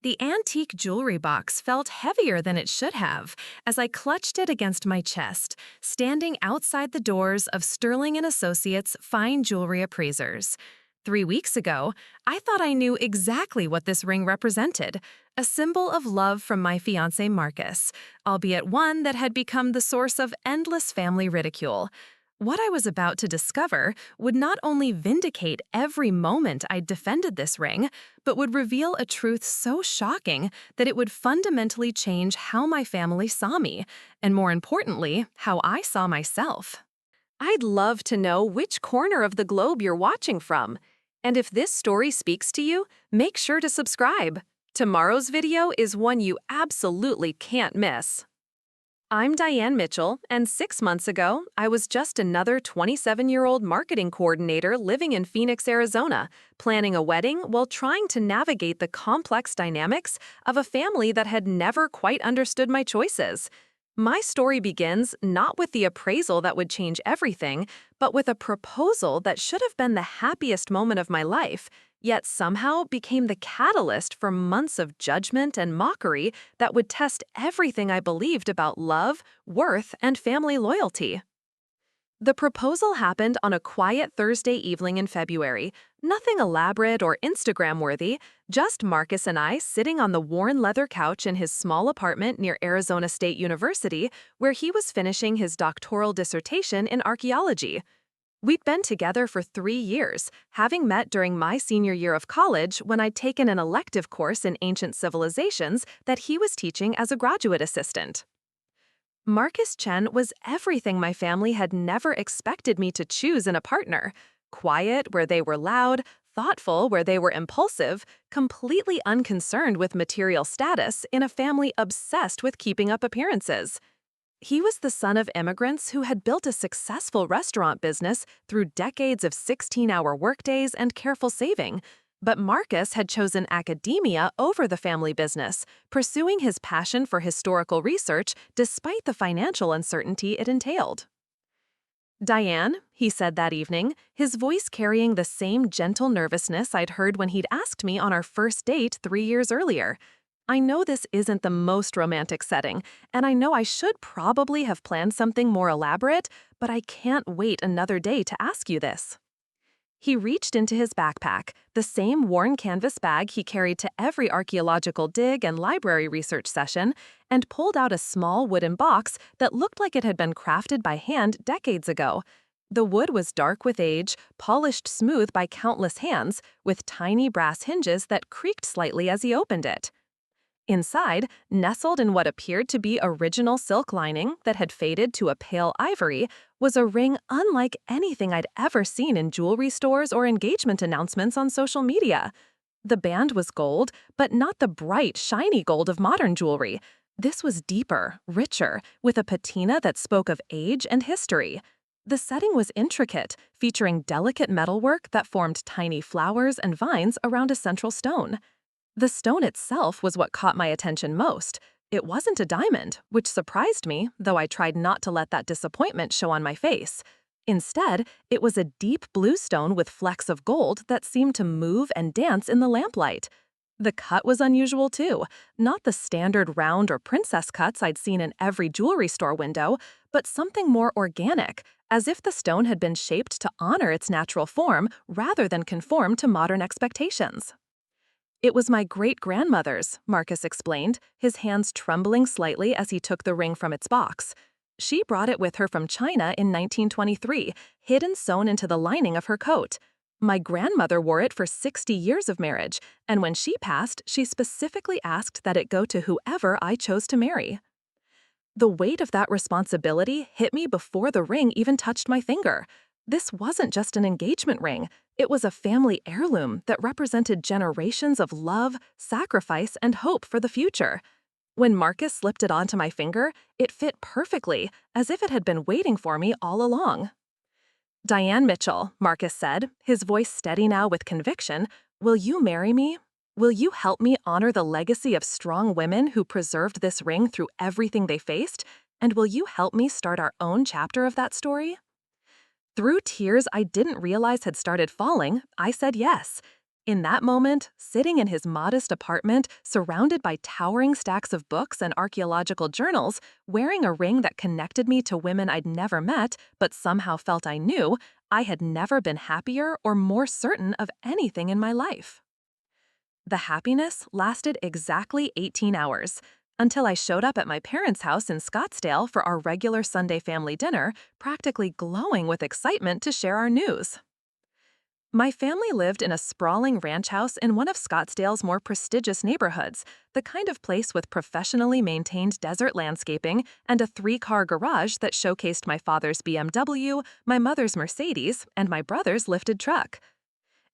The antique jewelry box felt heavier than it should have as I clutched it against my chest, standing outside the doors of Sterling and Associates fine jewelry appraisers. 3 weeks ago, I thought I knew exactly what this ring represented, a symbol of love from my fiancé Marcus, albeit one that had become the source of endless family ridicule. What I was about to discover would not only vindicate every moment I defended this ring, but would reveal a truth so shocking that it would fundamentally change how my family saw me, and more importantly, how I saw myself. I'd love to know which corner of the globe you're watching from. And if this story speaks to you, make sure to subscribe. Tomorrow's video is one you absolutely can't miss. I'm Diane Mitchell, and 6 months ago, I was just another 27-year-old marketing coordinator living in Phoenix, Arizona, planning a wedding while trying to navigate the complex dynamics of a family that had never quite understood my choices. My story begins not with the appraisal that would change everything, but with a proposal that should have been the happiest moment of my life, yet somehow became the catalyst for months of judgment and mockery that would test everything I believed about love, worth, and family loyalty. The proposal happened on a quiet Thursday evening in February. Nothing elaborate or Instagram-worthy, just Marcus and I sitting on the worn leather couch in his small apartment near Arizona State University, where he was finishing his doctoral dissertation in archaeology. We'd been together for 3 years, having met during my senior year of college when I'd taken an elective course in ancient civilizations that he was teaching as a graduate assistant. Marcus Chen was everything my family had never expected me to choose in a partner. Quiet where they were loud, thoughtful where they were impulsive, completely unconcerned with material status in a family obsessed with keeping up appearances. He was the son of immigrants who had built a successful restaurant business through decades of 16-hour workdays and careful saving. But Marcus had chosen academia over the family business, pursuing his passion for historical research despite the financial uncertainty it entailed. "Diane," he said that evening, his voice carrying the same gentle nervousness I'd heard when he'd asked me on our first date 3 years earlier. "I know this isn't the most romantic setting, and I know I should probably have planned something more elaborate, but I can't wait another day to ask you this." He reached into his backpack, the same worn canvas bag he carried to every archaeological dig and library research session, and pulled out a small wooden box that looked like it had been crafted by hand decades ago. The wood was dark with age, polished smooth by countless hands, with tiny brass hinges that creaked slightly as he opened it. Inside, nestled in what appeared to be original silk lining that had faded to a pale ivory, was a ring unlike anything I'd ever seen in jewelry stores or engagement announcements on social media. The band was gold, but not the bright, shiny gold of modern jewelry. This was deeper, richer, with a patina that spoke of age and history. The setting was intricate, featuring delicate metalwork that formed tiny flowers and vines around a central stone. The stone itself was what caught my attention most. It wasn't a diamond, which surprised me, though I tried not to let that disappointment show on my face. Instead, it was a deep blue stone with flecks of gold that seemed to move and dance in the lamplight. The cut was unusual too, not the standard round or princess cuts I'd seen in every jewelry store window, but something more organic, as if the stone had been shaped to honor its natural form rather than conform to modern expectations. "It was my great-grandmother's," Marcus explained, his hands trembling slightly as he took the ring from its box. "She brought it with her from China in 1923, hidden sewn into the lining of her coat. My grandmother wore it for 60 years of marriage, and when she passed, she specifically asked that it go to whoever I chose to marry." The weight of that responsibility hit me before the ring even touched my finger. This wasn't just an engagement ring. It was a family heirloom that represented generations of love, sacrifice, and hope for the future. When Marcus slipped it onto my finger, it fit perfectly, as if it had been waiting for me all along. "Diane Mitchell," Marcus said, his voice steady now with conviction, "will you marry me? Will you help me honor the legacy of strong women who preserved this ring through everything they faced? And will you help me start our own chapter of that story?" Through tears I didn't realize had started falling, I said yes. In that moment, sitting in his modest apartment, surrounded by towering stacks of books and archaeological journals, wearing a ring that connected me to women I'd never met but somehow felt I knew, I had never been happier or more certain of anything in my life. The happiness lasted exactly 18 hours, until I showed up at my parents' house in Scottsdale for our regular Sunday family dinner, practically glowing with excitement to share our news. My family lived in a sprawling ranch house in one of Scottsdale's more prestigious neighborhoods, the kind of place with professionally maintained desert landscaping and a 3-car garage that showcased my father's BMW, my mother's Mercedes, and my brother's lifted truck.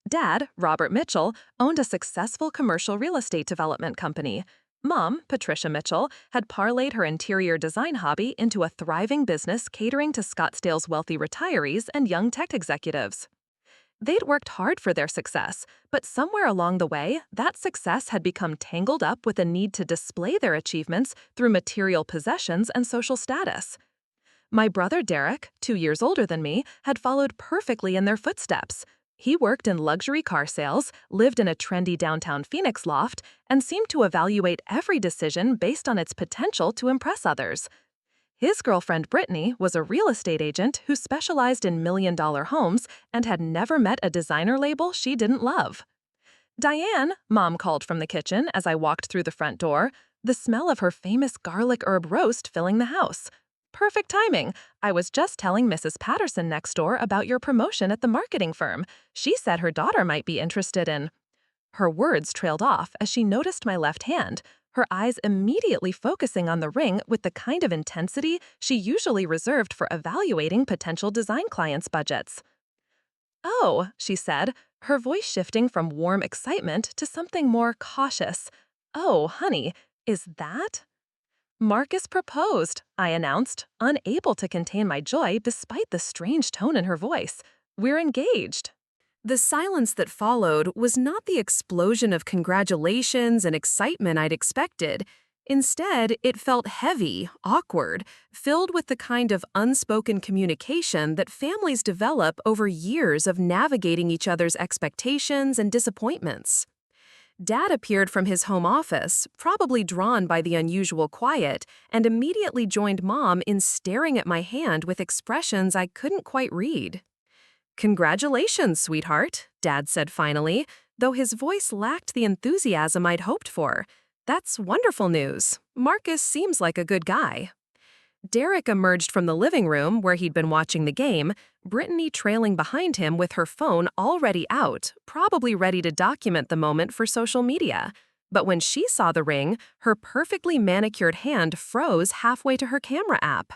Dad, Robert Mitchell, owned a successful commercial real estate development company. Mom, Patricia Mitchell, had parlayed her interior design hobby into a thriving business catering to Scottsdale's wealthy retirees and young tech executives. They'd worked hard for their success, but somewhere along the way, that success had become tangled up with a need to display their achievements through material possessions and social status. My brother Derek, 2 years older than me, had followed perfectly in their footsteps. He worked in luxury car sales, lived in a trendy downtown Phoenix loft, and seemed to evaluate every decision based on its potential to impress others. His girlfriend Brittany was a real estate agent who specialized in million-dollar homes and had never met a designer label she didn't love. Diane, Mom called from the kitchen as I walked through the front door, the smell of her famous garlic herb roast filling the house. Perfect timing. I was just telling Mrs. Patterson next door about your promotion at the marketing firm. She said her daughter might be interested in. Her words trailed off as she noticed my left hand, her eyes immediately focusing on the ring with the kind of intensity she usually reserved for evaluating potential design clients' budgets. "Oh," she said, her voice shifting from warm excitement to something more cautious. "Oh, honey, is that?" "Marcus proposed," I announced, unable to contain my joy despite the strange tone in her voice. "We're engaged." The silence that followed was not the explosion of congratulations and excitement I'd expected. Instead, it felt heavy, awkward, filled with the kind of unspoken communication that families develop over years of navigating each other's expectations and disappointments. Dad appeared from his home office, probably drawn by the unusual quiet, and immediately joined Mom in staring at my hand with expressions I couldn't quite read. "Congratulations, sweetheart," Dad said finally, though his voice lacked the enthusiasm I'd hoped for. "That's wonderful news. Marcus seems like a good guy." Derek emerged from the living room where he'd been watching the game, Brittany trailing behind him with her phone already out, probably ready to document the moment for social media. But when she saw the ring, her perfectly manicured hand froze halfway to her camera app.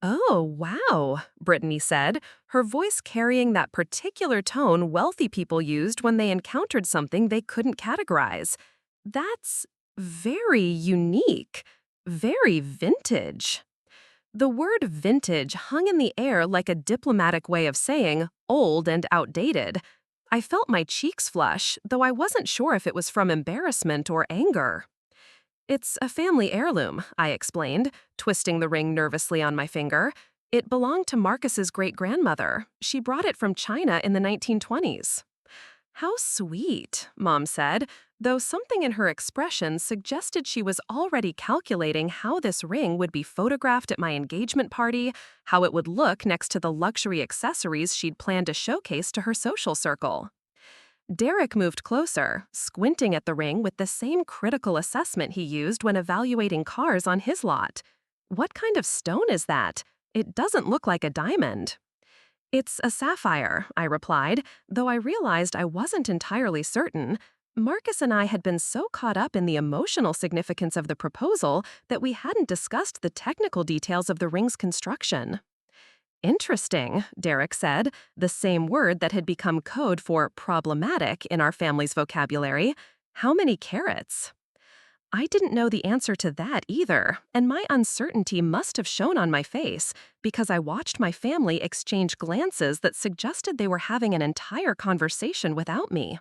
"Oh, wow," Brittany said, her voice carrying that particular tone wealthy people used when they encountered something they couldn't categorize. "That's very unique, very vintage." The word vintage hung in the air like a diplomatic way of saying old and outdated. I felt my cheeks flush, though I wasn't sure if it was from embarrassment or anger. "It's a family heirloom," I explained, twisting the ring nervously on my finger. "It belonged to Marcus's great-grandmother. She brought it from China in the 1920s. "How sweet," Mom said, though something in her expression suggested she was already calculating how this ring would be photographed at my engagement party, how it would look next to the luxury accessories she'd planned to showcase to her social circle. Derek moved closer, squinting at the ring with the same critical assessment he used when evaluating cars on his lot. "What kind of stone is that? It doesn't look like a diamond." "It's a sapphire," I replied, though I realized I wasn't entirely certain. Marcus and I had been so caught up in the emotional significance of the proposal that we hadn't discussed the technical details of the ring's construction. "Interesting," Derek said, the same word that had become code for problematic in our family's vocabulary. "How many carats?" I didn't know the answer to that either, and my uncertainty must have shown on my face because I watched my family exchange glances that suggested they were having an entire conversation without me.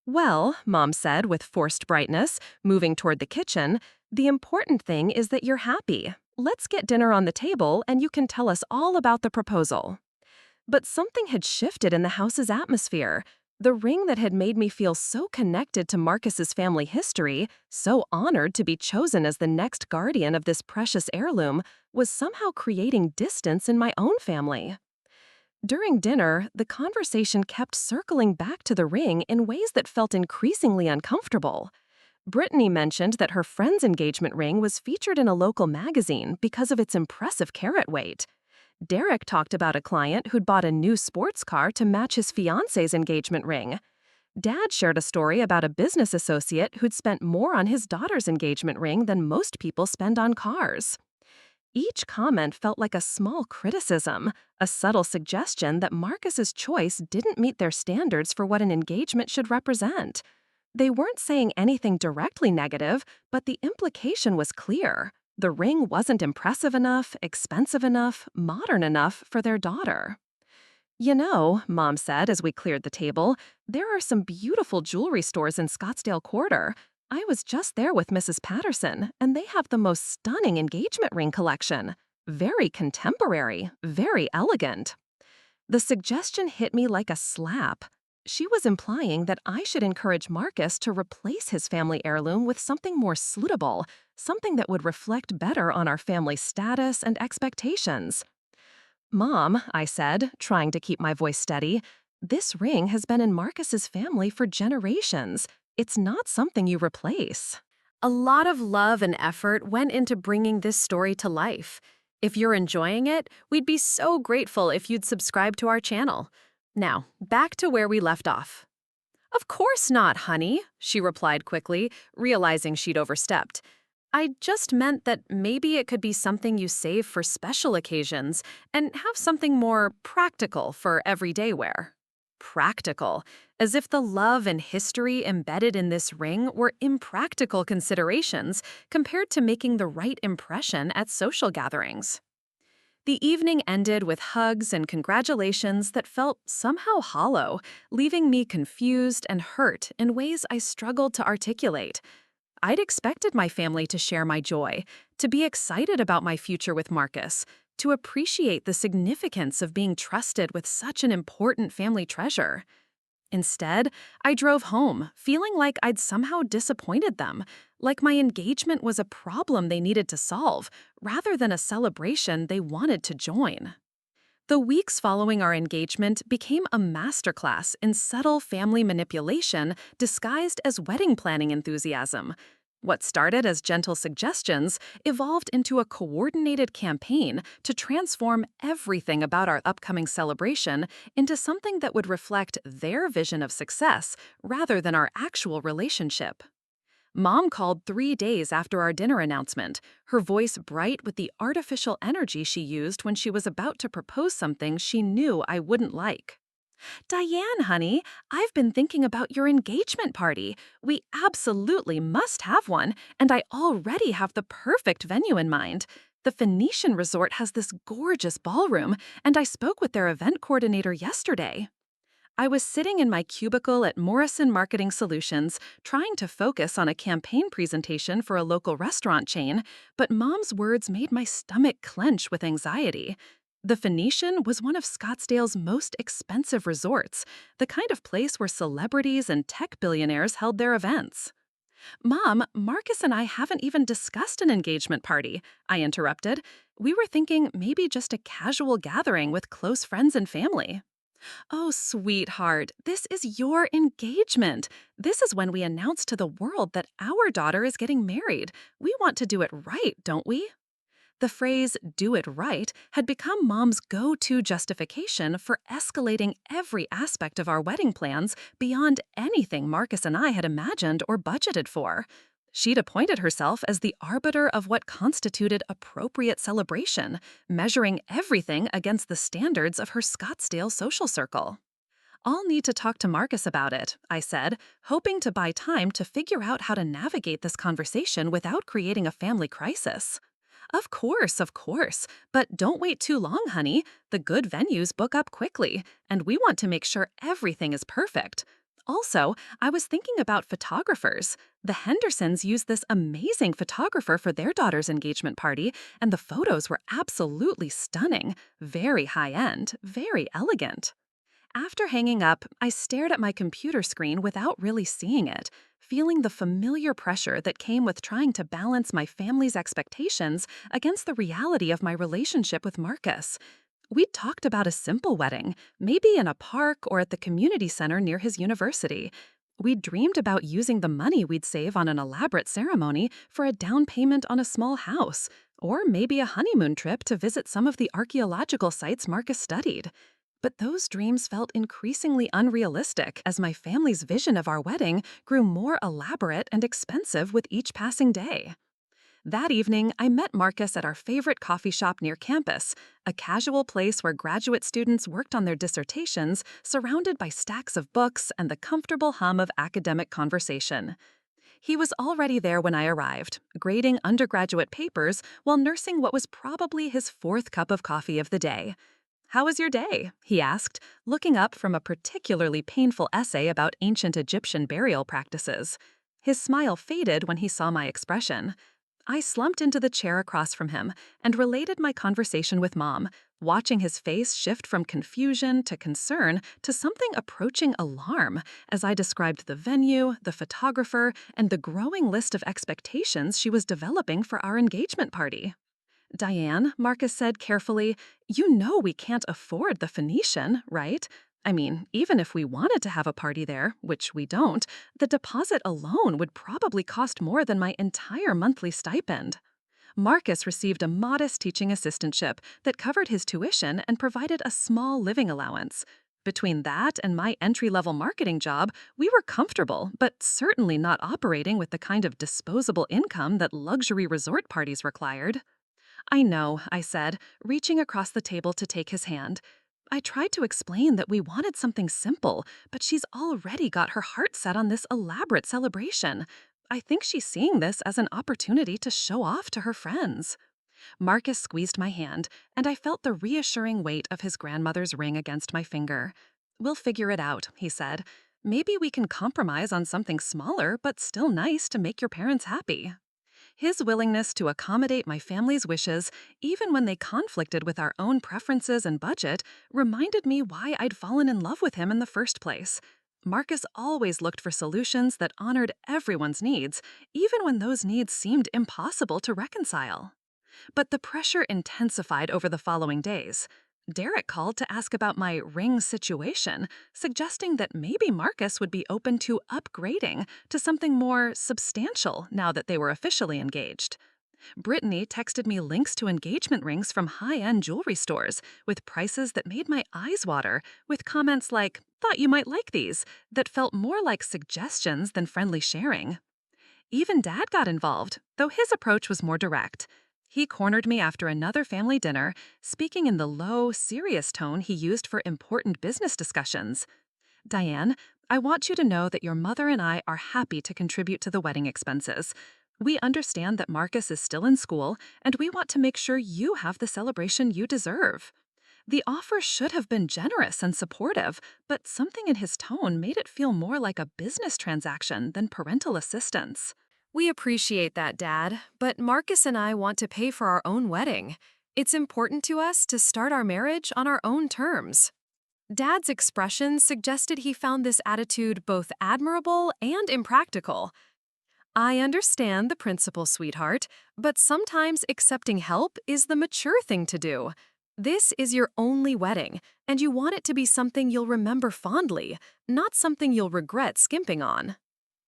"Well," Mom said with forced brightness, moving toward the kitchen, "the important thing is that you're happy. Let's get dinner on the table and you can tell us all about the proposal." But something had shifted in the house's atmosphere. The ring that had made me feel so connected to Marcus's family history, so honored to be chosen as the next guardian of this precious heirloom, was somehow creating distance in my own family. During dinner, the conversation kept circling back to the ring in ways that felt increasingly uncomfortable. Brittany mentioned that her friend's engagement ring was featured in a local magazine because of its impressive carat weight. Derek talked about a client who'd bought a new sports car to match his fiancé's engagement ring. Dad shared a story about a business associate who'd spent more on his daughter's engagement ring than most people spend on cars. Each comment felt like a small criticism, a subtle suggestion that Marcus's choice didn't meet their standards for what an engagement should represent. They weren't saying anything directly negative, but the implication was clear. The ring wasn't impressive enough, expensive enough, modern enough for their daughter. You know, Mom said as we cleared the table, there are some beautiful jewelry stores in Scottsdale Quarter. I was just there with Mrs. Patterson, and they have the most stunning engagement ring collection. Very contemporary, very elegant. The suggestion hit me like a slap. She was implying that I should encourage Marcus to replace his family heirloom with something more suitable, something that would reflect better on our family status and expectations. Mom, I said, trying to keep my voice steady, this ring has been in Marcus's family for generations. It's not something you replace. A lot of love and effort went into bringing this story to life. If you're enjoying it, we'd be so grateful if you'd subscribe to our channel. Now, back to where we left off. Of course not, honey, she replied quickly, realizing she'd overstepped. I just meant that maybe it could be something you save for special occasions and have something more practical for everyday wear. Practical, as if the love and history embedded in this ring were impractical considerations compared to making the right impression at social gatherings. The evening ended with hugs and congratulations that felt somehow hollow, leaving me confused and hurt in ways I struggled to articulate. I'd expected my family to share my joy, to be excited about my future with Marcus, to appreciate the significance of being trusted with such an important family treasure. Instead, I drove home, feeling like I'd somehow disappointed them, like my engagement was a problem they needed to solve, rather than a celebration they wanted to join. The weeks following our engagement became a masterclass in subtle family manipulation disguised as wedding planning enthusiasm. What started as gentle suggestions evolved into a coordinated campaign to transform everything about our upcoming celebration into something that would reflect their vision of success rather than our actual relationship. Mom called 3 days after our dinner announcement, her voice bright with the artificial energy she used when she was about to propose something she knew I wouldn't like. Diane, honey, I've been thinking about your engagement party. We absolutely must have one, and I already have the perfect venue in mind. The Phoenician Resort has this gorgeous ballroom, and I spoke with their event coordinator yesterday. I was sitting in my cubicle at Morrison Marketing Solutions, trying to focus on a campaign presentation for a local restaurant chain, but Mom's words made my stomach clench with anxiety. The Phoenician was one of Scottsdale's most expensive resorts, the kind of place where celebrities and tech billionaires held their events. Mom, Marcus and I haven't even discussed an engagement party, I interrupted. We were thinking maybe just a casual gathering with close friends and family. Oh, sweetheart, this is your engagement. This is when we announce to the world that our daughter is getting married. We want to do it right, don't we? The phrase, do it right, had become Mom's go-to justification for escalating every aspect of our wedding plans beyond anything Marcus and I had imagined or budgeted for. She'd appointed herself as the arbiter of what constituted appropriate celebration, measuring everything against the standards of her Scottsdale social circle. I'll need to talk to Marcus about it, I said, hoping to buy time to figure out how to navigate this conversation without creating a family crisis. Of course, but don't wait too long, honey. The good venues book up quickly, and we want to make sure everything is perfect. Also, I was thinking about photographers. The Hendersons used this amazing photographer for their daughter's engagement party, and the photos were absolutely stunning, very high-end, very elegant. After hanging up, I stared at my computer screen without really seeing it, feeling the familiar pressure that came with trying to balance my family's expectations against the reality of my relationship with Marcus. We'd talked about a simple wedding, maybe in a park or at the community center near his university. We'd dreamed about using the money we'd save on an elaborate ceremony for a down payment on a small house, or maybe a honeymoon trip to visit some of the archaeological sites Marcus studied. But those dreams felt increasingly unrealistic as my family's vision of our wedding grew more elaborate and expensive with each passing day. That evening, I met Marcus at our favorite coffee shop near campus, a casual place where graduate students worked on their dissertations, surrounded by stacks of books and the comfortable hum of academic conversation. He was already there when I arrived, grading undergraduate papers while nursing what was probably his fourth cup of coffee of the day. "How was your day?" he asked, looking up from a particularly painful essay about ancient Egyptian burial practices. His smile faded when he saw my expression. I slumped into the chair across from him and related my conversation with Mom, watching his face shift from confusion to concern to something approaching alarm as I described the venue, the photographer, and the growing list of expectations she was developing for our engagement party. "Diane," Marcus said carefully, "you know we can't afford the Phoenician, right? I mean, even if we wanted to have a party there, which we don't, the deposit alone would probably cost more than my entire monthly stipend." Marcus received a modest teaching assistantship that covered his tuition and provided a small living allowance. Between that and my entry-level marketing job, we were comfortable, but certainly not operating with the kind of disposable income that luxury resort parties required. "I know," I said, reaching across the table to take his hand. I tried to explain that we wanted something simple, but she's already got her heart set on this elaborate celebration. I think she's seeing this as an opportunity to show off to her friends. Marcus squeezed my hand, and I felt the reassuring weight of his grandmother's ring against my finger. "We'll figure it out," he said. "Maybe we can compromise on something smaller, but still nice to make your parents happy." His willingness to accommodate my family's wishes, even when they conflicted with our own preferences and budget, reminded me why I'd fallen in love with him in the first place. Marcus always looked for solutions that honored everyone's needs, even when those needs seemed impossible to reconcile. But the pressure intensified over the following days. Derek called to ask about my ring situation, suggesting that maybe Marcus would be open to upgrading to something more substantial now that they were officially engaged. Brittany texted me links to engagement rings from high-end jewelry stores with prices that made my eyes water, with comments like, "Thought you might like these," that felt more like suggestions than friendly sharing. Even Dad got involved, though his approach was more direct. He cornered me after another family dinner, speaking in the low, serious tone he used for important business discussions. "Diane, I want you to know that your mother and I are happy to contribute to the wedding expenses. We understand that Marcus is still in school, and we want to make sure you have the celebration you deserve." The offer should have been generous and supportive, but something in his tone made it feel more like a business transaction than parental assistance. "We appreciate that, Dad, but Marcus and I want to pay for our own wedding. It's important to us to start our marriage on our own terms." Dad's expression suggested he found this attitude both admirable and impractical. "I understand the principle, sweetheart, but sometimes accepting help is the mature thing to do. This is your only wedding, and you want it to be something you'll remember fondly, not something you'll regret skimping on."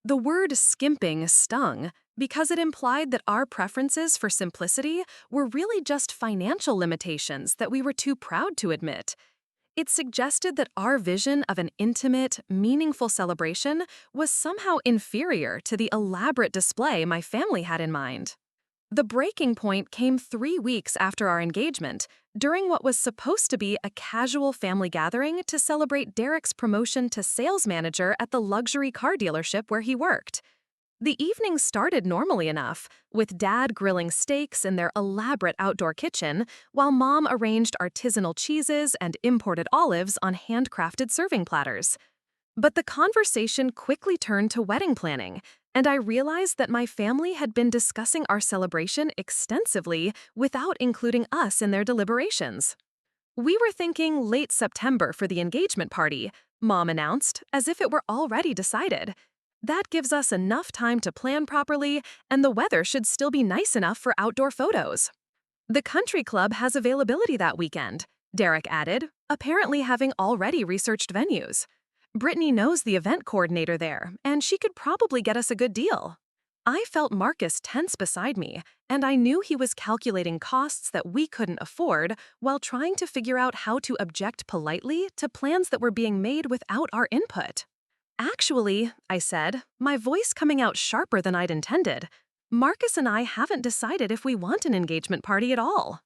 The word skimping stung because it implied that our preferences for simplicity were really just financial limitations that we were too proud to admit. It suggested that our vision of an intimate, meaningful celebration was somehow inferior to the elaborate display my family had in mind. The breaking point came 3 weeks after our engagement, during what was supposed to be a casual family gathering to celebrate Derek's promotion to sales manager at the luxury car dealership where he worked. The evening started normally enough, with Dad grilling steaks in their elaborate outdoor kitchen, while Mom arranged artisanal cheeses and imported olives on handcrafted serving platters. But the conversation quickly turned to wedding planning, and I realized that my family had been discussing our celebration extensively without including us in their deliberations. We were thinking late September for the engagement party, Mom announced, as if it were already decided. That gives us enough time to plan properly, and the weather should still be nice enough for outdoor photos. The country club has availability that weekend, Derek added, apparently having already researched venues. Brittany knows the event coordinator there, and she could probably get us a good deal. I felt Marcus tense beside me, and I knew he was calculating costs that we couldn't afford while trying to figure out how to object politely to plans that were being made without our input. Actually, I said, my voice coming out sharper than I'd intended, Marcus and I haven't decided if we want an engagement party at all.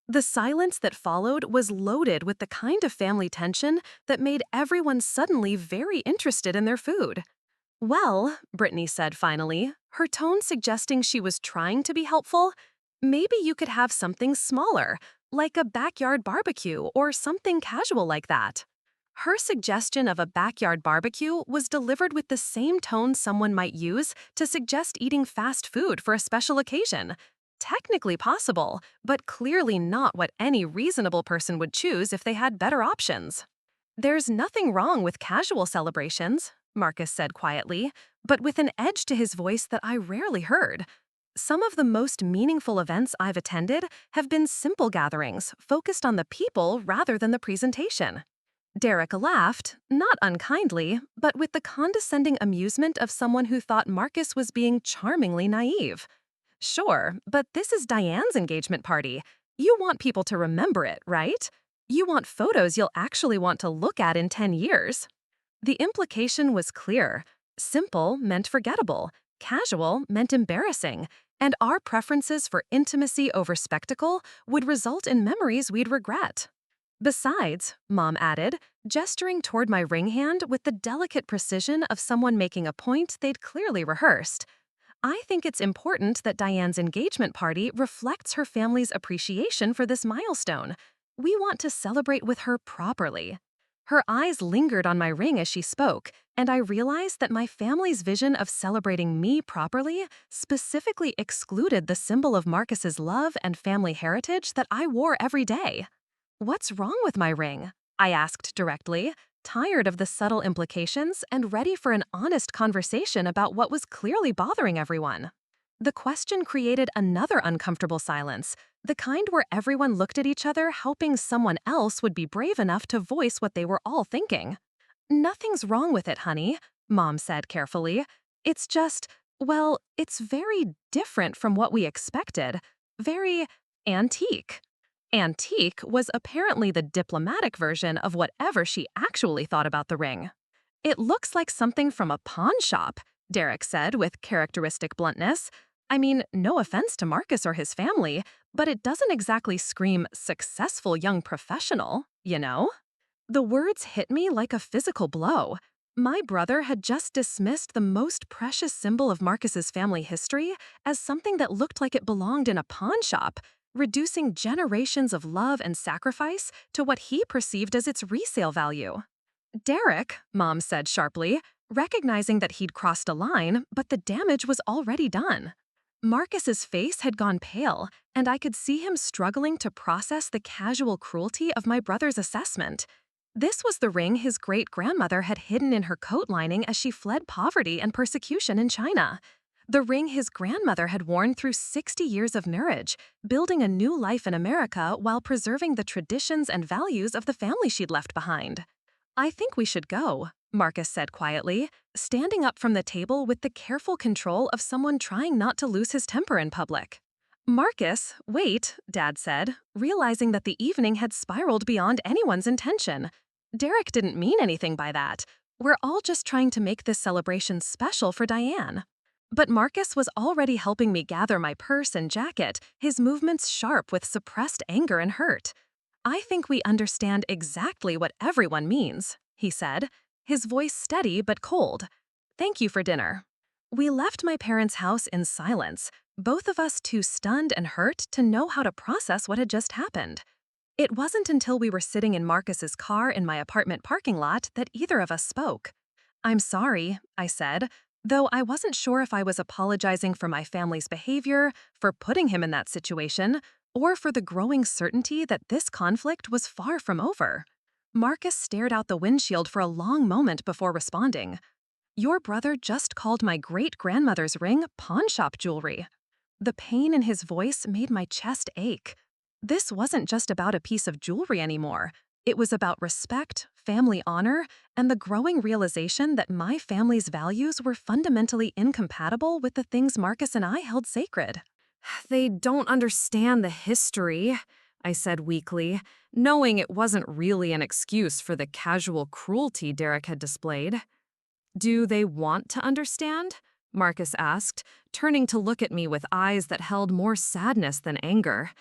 The silence that followed was loaded with the kind of family tension that made everyone suddenly very interested in their food. Well, Brittany said finally, her tone suggesting she was trying to be helpful, maybe you could have something smaller, like a backyard barbecue or something casual like that. Her suggestion of a backyard barbecue was delivered with the same tone someone might use to suggest eating fast food for a special occasion. Technically possible, but clearly not what any reasonable person would choose if they had better options. There's nothing wrong with casual celebrations, Marcus said quietly, but with an edge to his voice that I rarely heard. Some of the most meaningful events I've attended have been simple gatherings focused on the people rather than the presentation. Derek laughed, not unkindly, but with the condescending amusement of someone who thought Marcus was being charmingly naive. Sure, but this is Diane's engagement party. You want people to remember it, right? You want photos you'll actually want to look at in 10 years. The implication was clear. Simple meant forgettable, casual meant embarrassing, and our preferences for intimacy over spectacle would result in memories we'd regret. Besides, Mom added, gesturing toward my ring hand with the delicate precision of someone making a point they'd clearly rehearsed, I think it's important that Diane's engagement party reflects her family's appreciation for this milestone. We want to celebrate with her properly. Her eyes lingered on my ring as she spoke, and I realized that my family's vision of celebrating me properly specifically excluded the symbol of Marcus's love and family heritage that I wore every day. What's wrong with my ring? I asked directly, tired of the subtle implications and ready for an honest conversation about what was clearly bothering everyone. The question created another uncomfortable silence, the kind where everyone looked at each other hoping someone else would be brave enough to voice what they were all thinking. Nothing's wrong with it, honey, Mom said carefully. It's just, well, it's very different from what we expected. Very antique. Antique was apparently the diplomatic version of whatever she actually thought about the ring. It looks like something from a pawn shop, Derek said with characteristic bluntness. I mean, no offense to Marcus or his family, but it doesn't exactly scream successful young professional, you know? The words hit me like a physical blow. My brother had just dismissed the most precious symbol of Marcus's family history as something that looked like it belonged in a pawn shop, reducing generations of love and sacrifice to what he perceived as its resale value. Derek, Mom said sharply, recognizing that he'd crossed a line, but the damage was already done. Marcus's face had gone pale, and I could see him struggling to process the casual cruelty of my brother's assessment. This was the ring his great-grandmother had hidden in her coat lining as she fled poverty and persecution in China. The ring his grandmother had worn through 60 years of marriage, building a new life in America while preserving the traditions and values of the family she'd left behind. I think we should go, Marcus said quietly, standing up from the table with the careful control of someone trying not to lose his temper in public. Marcus, wait, Dad said, realizing that the evening had spiraled beyond anyone's intention. Derek didn't mean anything by that. We're all just trying to make this celebration special for Diane. But Marcus was already helping me gather my purse and jacket, his movements sharp with suppressed anger and hurt. I think we understand exactly what everyone means, he said, his voice steady but cold. Thank you for dinner. We left my parents' house in silence, both of us too stunned and hurt to know how to process what had just happened. It wasn't until we were sitting in Marcus's car in my apartment parking lot that either of us spoke. I'm sorry, I said, though I wasn't sure if I was apologizing for my family's behavior, for putting him in that situation, or for the growing certainty that this conflict was far from over. Marcus stared out the windshield for a long moment before responding. "Your brother just called my great-grandmother's ring pawnshop jewelry." The pain in his voice made my chest ache. This wasn't just about a piece of jewelry anymore. It was about respect, family honor, and the growing realization that my family's values were fundamentally incompatible with the things Marcus and I held sacred. "They don't understand the history," I said weakly, knowing it wasn't really an excuse for the casual cruelty Derek had displayed. "Do they want to understand?" Marcus asked, turning to look at me with eyes that held more sadness than anger.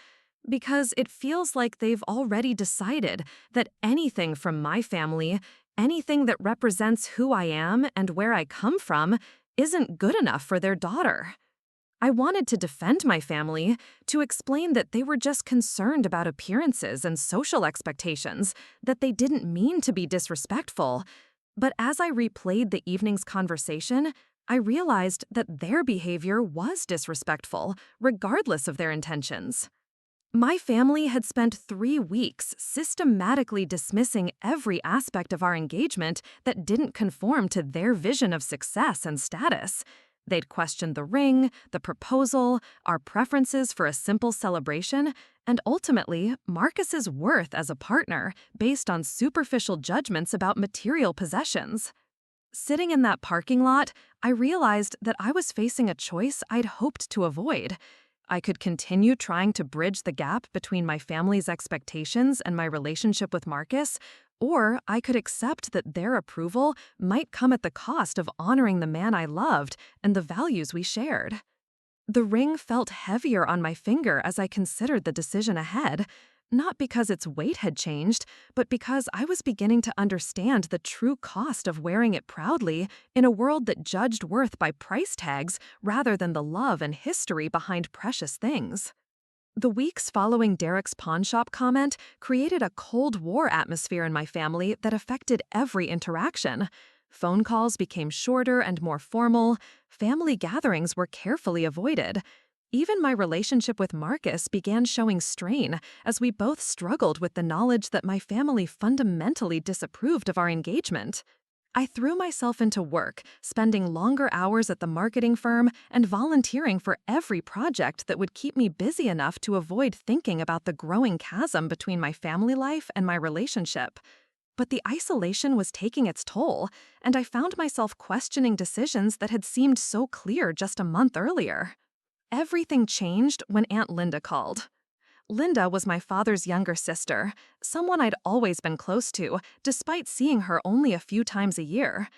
"Because it feels like they've already decided that anything from my family, anything that represents who I am and where I come from, isn't good enough for their daughter." I wanted to defend my family, to explain that they were just concerned about appearances and social expectations, that they didn't mean to be disrespectful. But as I replayed the evening's conversation, I realized that their behavior was disrespectful, regardless of their intentions. My family had spent 3 weeks systematically dismissing every aspect of our engagement that didn't conform to their vision of success and status. They'd questioned the ring, the proposal, our preferences for a simple celebration, and ultimately, Marcus's worth as a partner based on superficial judgments about material possessions. Sitting in that parking lot, I realized that I was facing a choice I'd hoped to avoid. I could continue trying to bridge the gap between my family's expectations and my relationship with Marcus, or I could accept that their approval might come at the cost of honoring the man I loved and the values we shared. The ring felt heavier on my finger as I considered the decision ahead, not because its weight had changed, but because I was beginning to understand the true cost of wearing it proudly in a world that judged worth by price tags rather than the love and history behind precious things. The weeks following Derek's pawnshop comment created a Cold War atmosphere in my family that affected every interaction. Phone calls became shorter and more formal. Family gatherings were carefully avoided. Even my relationship with Marcus began showing strain as we both struggled with the knowledge that my family fundamentally disapproved of our engagement. I threw myself into work, spending longer hours at the marketing firm and volunteering for every project that would keep me busy enough to avoid thinking about the growing chasm between my family life and my relationship. But the isolation was taking its toll, and I found myself questioning decisions that had seemed so clear just a month earlier. Everything changed when Aunt Linda called. Linda was my father's younger sister, someone I'd always been close to, despite seeing her only a few times a year.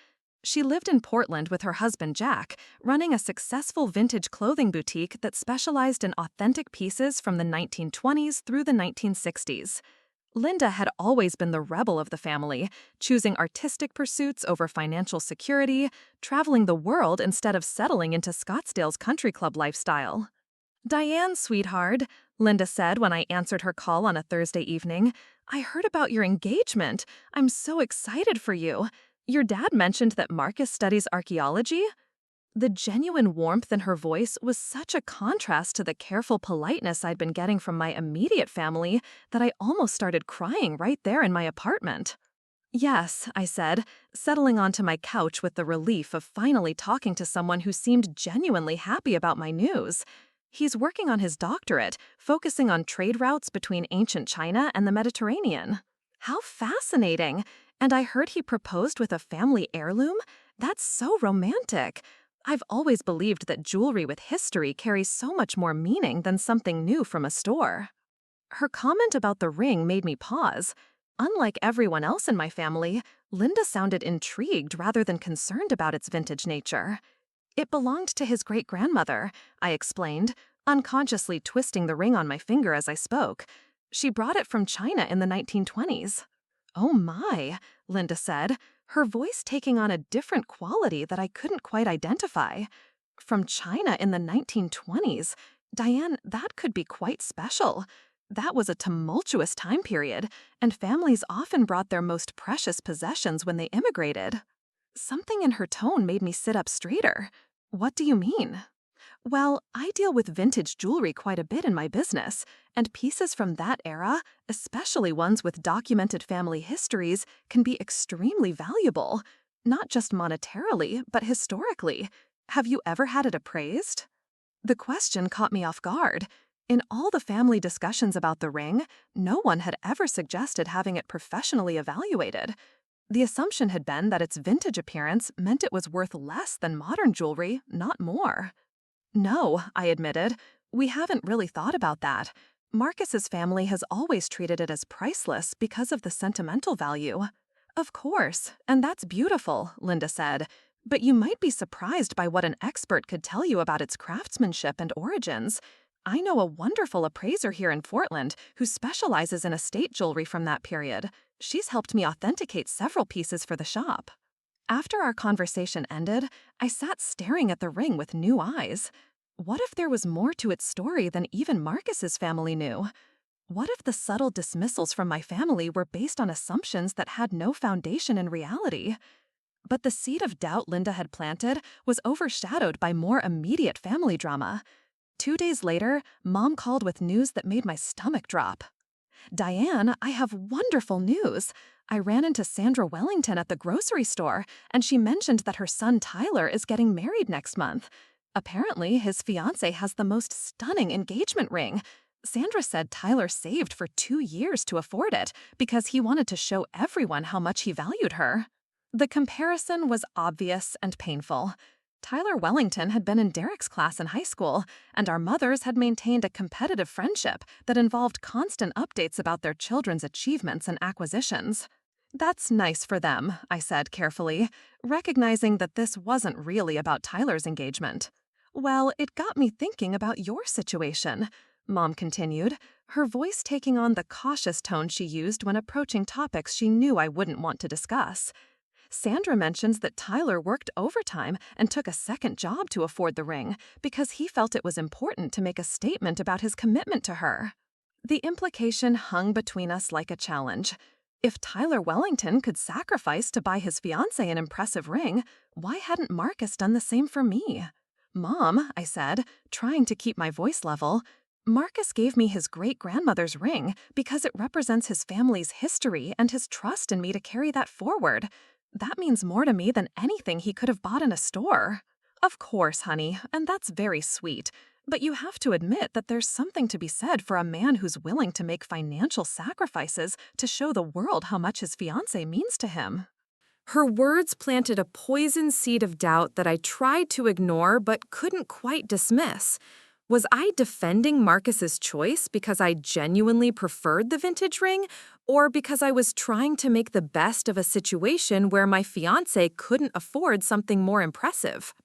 She lived in Portland with her husband Jack, running a successful vintage clothing boutique that specialized in authentic pieces from the 1920s through the 1960s. Linda had always been the rebel of the family, choosing artistic pursuits over financial security, traveling the world instead of settling into Scottsdale's country club lifestyle. "Diane, sweetheart," Linda said when I answered her call on a Thursday evening, "I heard about your engagement. I'm so excited for you. Your dad mentioned that Marcus studies archaeology?" The genuine warmth in her voice was such a contrast to the careful politeness I'd been getting from my immediate family that I almost started crying right there in my apartment. "Yes," I said, settling onto my couch with the relief of finally talking to someone who seemed genuinely happy about my news. He's working on his doctorate, focusing on trade routes between ancient China and the Mediterranean. How fascinating! And I heard he proposed with a family heirloom? That's so romantic. I've always believed that jewelry with history carries so much more meaning than something new from a store. Her comment about the ring made me pause. Unlike everyone else in my family, Linda sounded intrigued rather than concerned about its vintage nature. "It belonged to his great-grandmother," I explained, unconsciously twisting the ring on my finger as I spoke. "She brought it from China in the 1920s. "Oh my," Linda said, her voice taking on a different quality that I couldn't quite identify. "From China in the 1920s? Diane, that could be quite special. That was a tumultuous time period, and families often brought their most precious possessions when they immigrated." Something in her tone made me sit up straighter. "What do you mean?" Well, I deal with vintage jewelry quite a bit in my business, and pieces from that era, especially ones with documented family histories, can be extremely valuable. Not just monetarily, but historically. Have you ever had it appraised? The question caught me off guard. In all the family discussions about the ring, no one had ever suggested having it professionally evaluated. The assumption had been that its vintage appearance meant it was worth less than modern jewelry, not more. No, I admitted. We haven't really thought about that. Marcus's family has always treated it as priceless because of the sentimental value. Of course, and that's beautiful, Linda said. But you might be surprised by what an expert could tell you about its craftsmanship and origins. I know a wonderful appraiser here in Portland who specializes in estate jewelry from that period. She's helped me authenticate several pieces for the shop. After our conversation ended, I sat staring at the ring with new eyes. What if there was more to its story than even Marcus's family knew? What if the subtle dismissals from my family were based on assumptions that had no foundation in reality? But the seed of doubt Linda had planted was overshadowed by more immediate family drama. 2 days later, Mom called with news that made my stomach drop. "Diane, I have wonderful news. I ran into Sandra Wellington at the grocery store, and she mentioned that her son Tyler is getting married next month. Apparently, his fiancé has the most stunning engagement ring. Sandra said Tyler saved for 2 years to afford it because he wanted to show everyone how much he valued her." The comparison was obvious and painful. Tyler Wellington had been in Derek's class in high school, and our mothers had maintained a competitive friendship that involved constant updates about their children's achievements and acquisitions. "That's nice for them," I said carefully, recognizing that this wasn't really about Tyler's engagement. "Well, it got me thinking about your situation," Mom continued, her voice taking on the cautious tone she used when approaching topics she knew I wouldn't want to discuss. "Sandra mentions that Tyler worked overtime and took a second job to afford the ring because he felt it was important to make a statement about his commitment to her." The implication hung between us like a challenge. If Tyler Wellington could sacrifice to buy his fiancé an impressive ring, why hadn't Marcus done the same for me? "Mom," I said, trying to keep my voice level, "Marcus gave me his great-grandmother's ring because it represents his family's history and his trust in me to carry that forward. That means more to me than anything he could have bought in a store." "Of course, honey, and that's very sweet. But you have to admit that there's something to be said for a man who's willing to make financial sacrifices to show the world how much his fiancé means to him." Her words planted a poison seed of doubt that I tried to ignore but couldn't quite dismiss. Was I defending Marcus's choice because I genuinely preferred the vintage ring, or because I was trying to make the best of a situation where my fiancé couldn't afford something more impressive?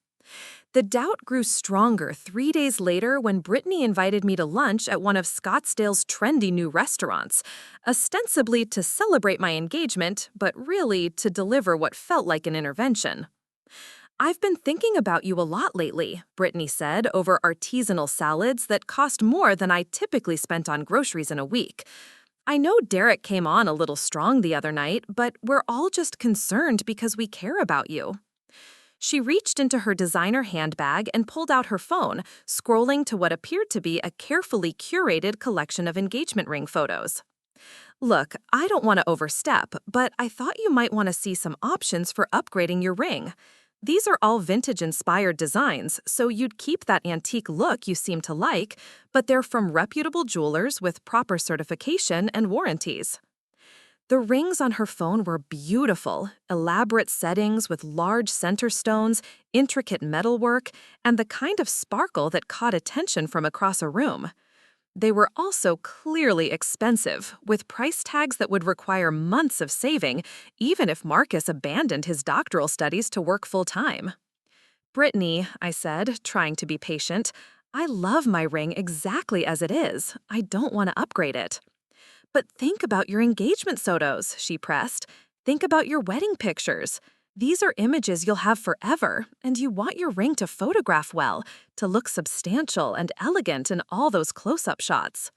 The doubt grew stronger 3 days later when Brittany invited me to lunch at one of Scottsdale's trendy new restaurants, ostensibly to celebrate my engagement, but really to deliver what felt like an intervention. "I've been thinking about you a lot lately," Brittany said over artisanal salads that cost more than I typically spent on groceries in a week. "I know Derek came on a little strong the other night, but we're all just concerned because we care about you." She reached into her designer handbag and pulled out her phone, scrolling to what appeared to be a carefully curated collection of engagement ring photos. "Look, I don't want to overstep, but I thought you might want to see some options for upgrading your ring. These are all vintage-inspired designs, so you'd keep that antique look you seem to like, but they're from reputable jewelers with proper certification and warranties." The rings on her phone were beautiful, elaborate settings with large center stones, intricate metalwork, and the kind of sparkle that caught attention from across a room. They were also clearly expensive, with price tags that would require months of saving, even if Marcus abandoned his doctoral studies to work full-time. "Brittany," I said, trying to be patient, "I love my ring exactly as it is. I don't want to upgrade it." "But think about your engagement photos," she pressed. "Think about your wedding pictures. These are images you'll have forever, and you want your ring to photograph well, to look substantial and elegant in all those close-up shots."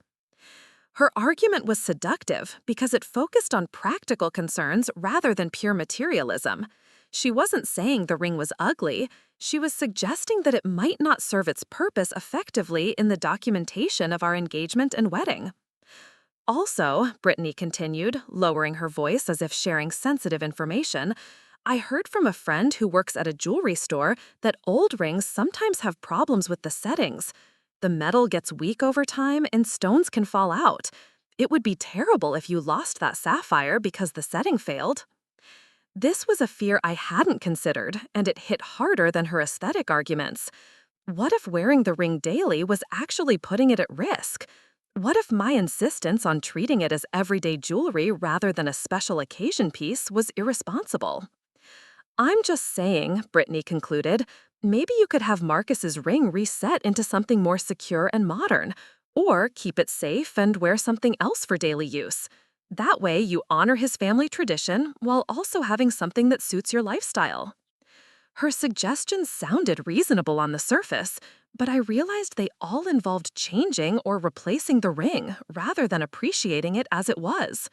Her argument was seductive because it focused on practical concerns rather than pure materialism. She wasn't saying the ring was ugly. She was suggesting that it might not serve its purpose effectively in the documentation of our engagement and wedding. Also, Brittany continued, lowering her voice as if sharing sensitive information, I heard from a friend who works at a jewelry store that old rings sometimes have problems with the settings. The metal gets weak over time and stones can fall out. It would be terrible if you lost that sapphire because the setting failed. This was a fear I hadn't considered, and it hit harder than her aesthetic arguments. What if wearing the ring daily was actually putting it at risk? What if my insistence on treating it as everyday jewelry rather than a special occasion piece was irresponsible? I'm just saying, Brittany concluded, maybe you could have Marcus's ring reset into something more secure and modern, or keep it safe and wear something else for daily use. That way, you honor his family tradition while also having something that suits your lifestyle. Her suggestions sounded reasonable on the surface, but I realized they all involved changing or replacing the ring rather than appreciating it as it was.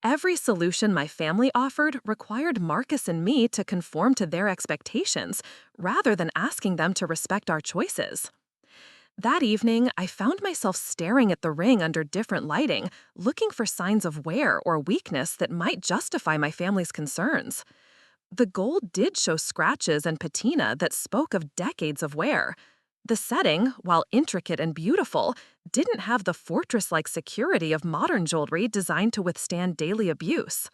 Every solution my family offered required Marcus and me to conform to their expectations rather than asking them to respect our choices. That evening, I found myself staring at the ring under different lighting, looking for signs of wear or weakness that might justify my family's concerns. The gold did show scratches and patina that spoke of decades of wear. The setting, while intricate and beautiful, didn't have the fortress-like security of modern jewelry designed to withstand daily abuse.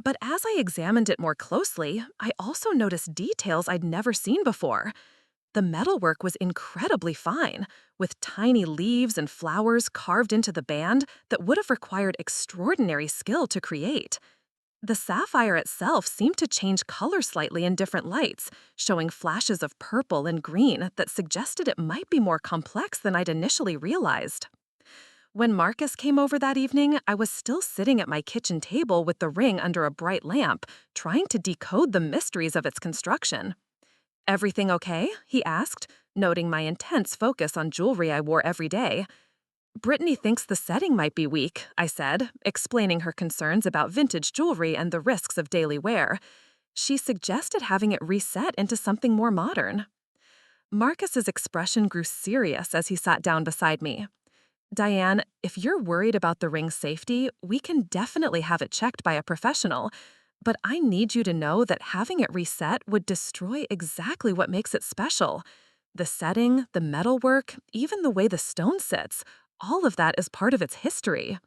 But as I examined it more closely, I also noticed details I'd never seen before. The metalwork was incredibly fine, with tiny leaves and flowers carved into the band that would have required extraordinary skill to create. The sapphire itself seemed to change color slightly in different lights, showing flashes of purple and green that suggested it might be more complex than I'd initially realized. When Marcus came over that evening, I was still sitting at my kitchen table with the ring under a bright lamp, trying to decode the mysteries of its construction. "Everything okay?" he asked, noting my intense focus on jewelry I wore every day. "Brittany thinks the setting might be weak," I said, explaining her concerns about vintage jewelry and the risks of daily wear. She suggested having it reset into something more modern. Marcus's expression grew serious as he sat down beside me. "Diane, if you're worried about the ring's safety, we can definitely have it checked by a professional. But I need you to know that having it reset would destroy exactly what makes it special. The setting, the metalwork, even the way the stone sits, all of that is part of its history."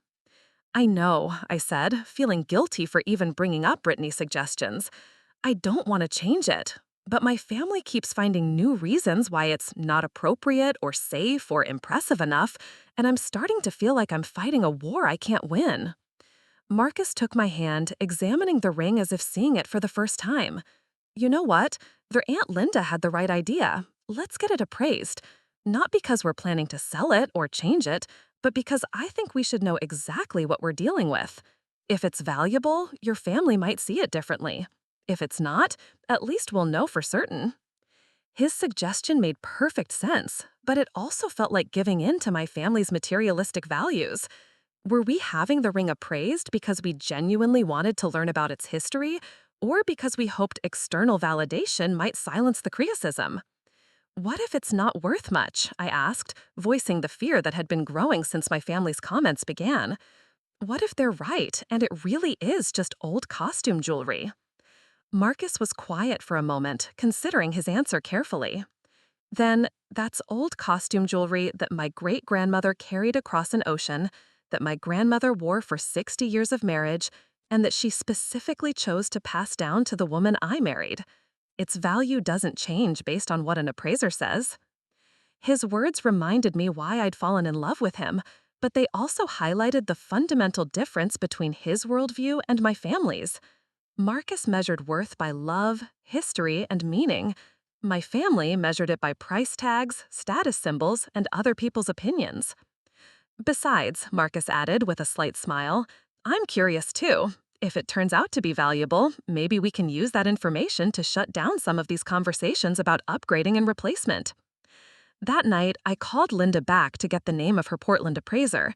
"I know," I said, feeling guilty for even bringing up Brittany's suggestions. "I don't want to change it. But my family keeps finding new reasons why it's not appropriate or safe or impressive enough, and I'm starting to feel like I'm fighting a war I can't win." Marcus took my hand, examining the ring as if seeing it for the first time. "You know what? Their Aunt Linda had the right idea. Let's get it appraised. Not because we're planning to sell it or change it, but because I think we should know exactly what we're dealing with. If it's valuable, your family might see it differently. If it's not, at least we'll know for certain." His suggestion made perfect sense, but it also felt like giving in to my family's materialistic values. Were we having the ring appraised because we genuinely wanted to learn about its history, or because we hoped external validation might silence the criticism? "What if it's not worth much?" I asked, voicing the fear that had been growing since my family's comments began. "What if they're right, and it really is just old costume jewelry?" Marcus was quiet for a moment, considering his answer carefully. "Then, that's old costume jewelry that my great-grandmother carried across an ocean, that my grandmother wore for 60 years of marriage, and that she specifically chose to pass down to the woman I married. Its value doesn't change based on what an appraiser says." His words reminded me why I'd fallen in love with him, but they also highlighted the fundamental difference between his worldview and my family's. Marcus measured worth by love, history, and meaning. My family measured it by price tags, status symbols, and other people's opinions. "Besides," Marcus added with a slight smile, "I'm curious too. If it turns out to be valuable, maybe we can use that information to shut down some of these conversations about upgrading and replacement." That night, I called Linda back to get the name of her Portland appraiser.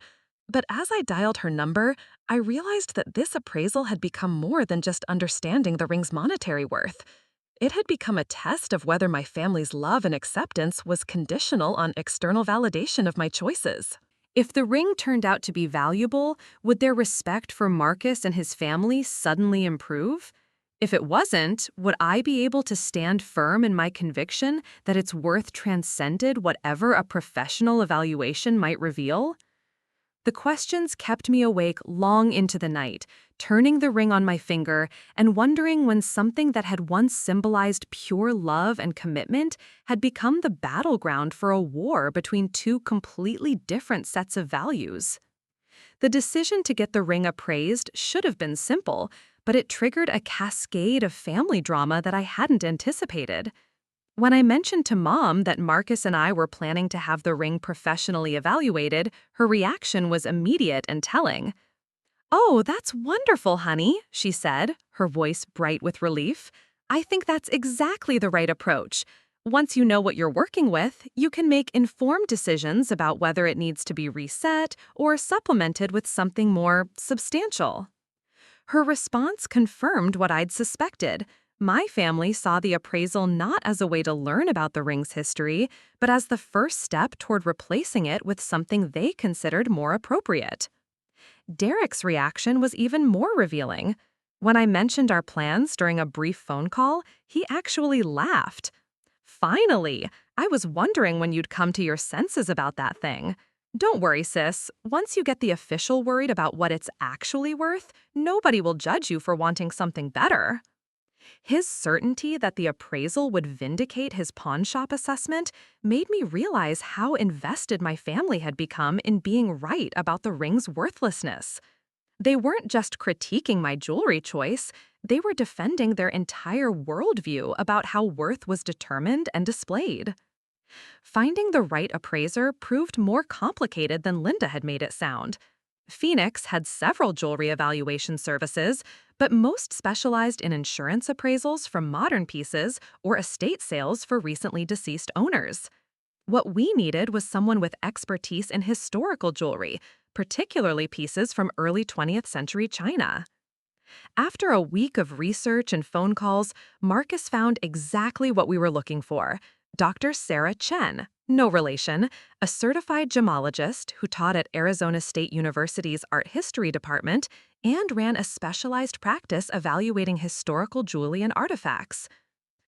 But as I dialed her number, I realized that this appraisal had become more than just understanding the ring's monetary worth. It had become a test of whether my family's love and acceptance was conditional on external validation of my choices. If the ring turned out to be valuable, would their respect for Marcus and his family suddenly improve? If it wasn't, would I be able to stand firm in my conviction that its worth transcended whatever a professional evaluation might reveal? The questions kept me awake long into the night, turning the ring on my finger and wondering when something that had once symbolized pure love and commitment had become the battleground for a war between two completely different sets of values. The decision to get the ring appraised should have been simple, but it triggered a cascade of family drama that I hadn't anticipated. When I mentioned to Mom that Marcus and I were planning to have the ring professionally evaluated, her reaction was immediate and telling. "Oh, that's wonderful, honey," she said, her voice bright with relief. "I think that's exactly the right approach. Once you know what you're working with, you can make informed decisions about whether it needs to be reset or supplemented with something more substantial." Her response confirmed what I'd suspected. My family saw the appraisal not as a way to learn about the ring's history, but as the first step toward replacing it with something they considered more appropriate. Derek's reaction was even more revealing. When I mentioned our plans during a brief phone call, he actually laughed. "Finally! I was wondering when you'd come to your senses about that thing. Don't worry, sis. Once you get the official worried about what it's actually worth, nobody will judge you for wanting something better." His certainty that the appraisal would vindicate his pawnshop assessment made me realize how invested my family had become in being right about the ring's worthlessness. They weren't just critiquing my jewelry choice, they were defending their entire worldview about how worth was determined and displayed. Finding the right appraiser proved more complicated than Linda had made it sound. Phoenix had several jewelry evaluation services, but most specialized in insurance appraisals for modern pieces or estate sales for recently deceased owners. What we needed was someone with expertise in historical jewelry, particularly pieces from early 20th century China. After a week of research and phone calls, Marcus found exactly what we were looking for: Dr. Sarah Chen, no relation, a certified gemologist who taught at Arizona State University's Art History Department and ran a specialized practice evaluating historical jewelry and artifacts.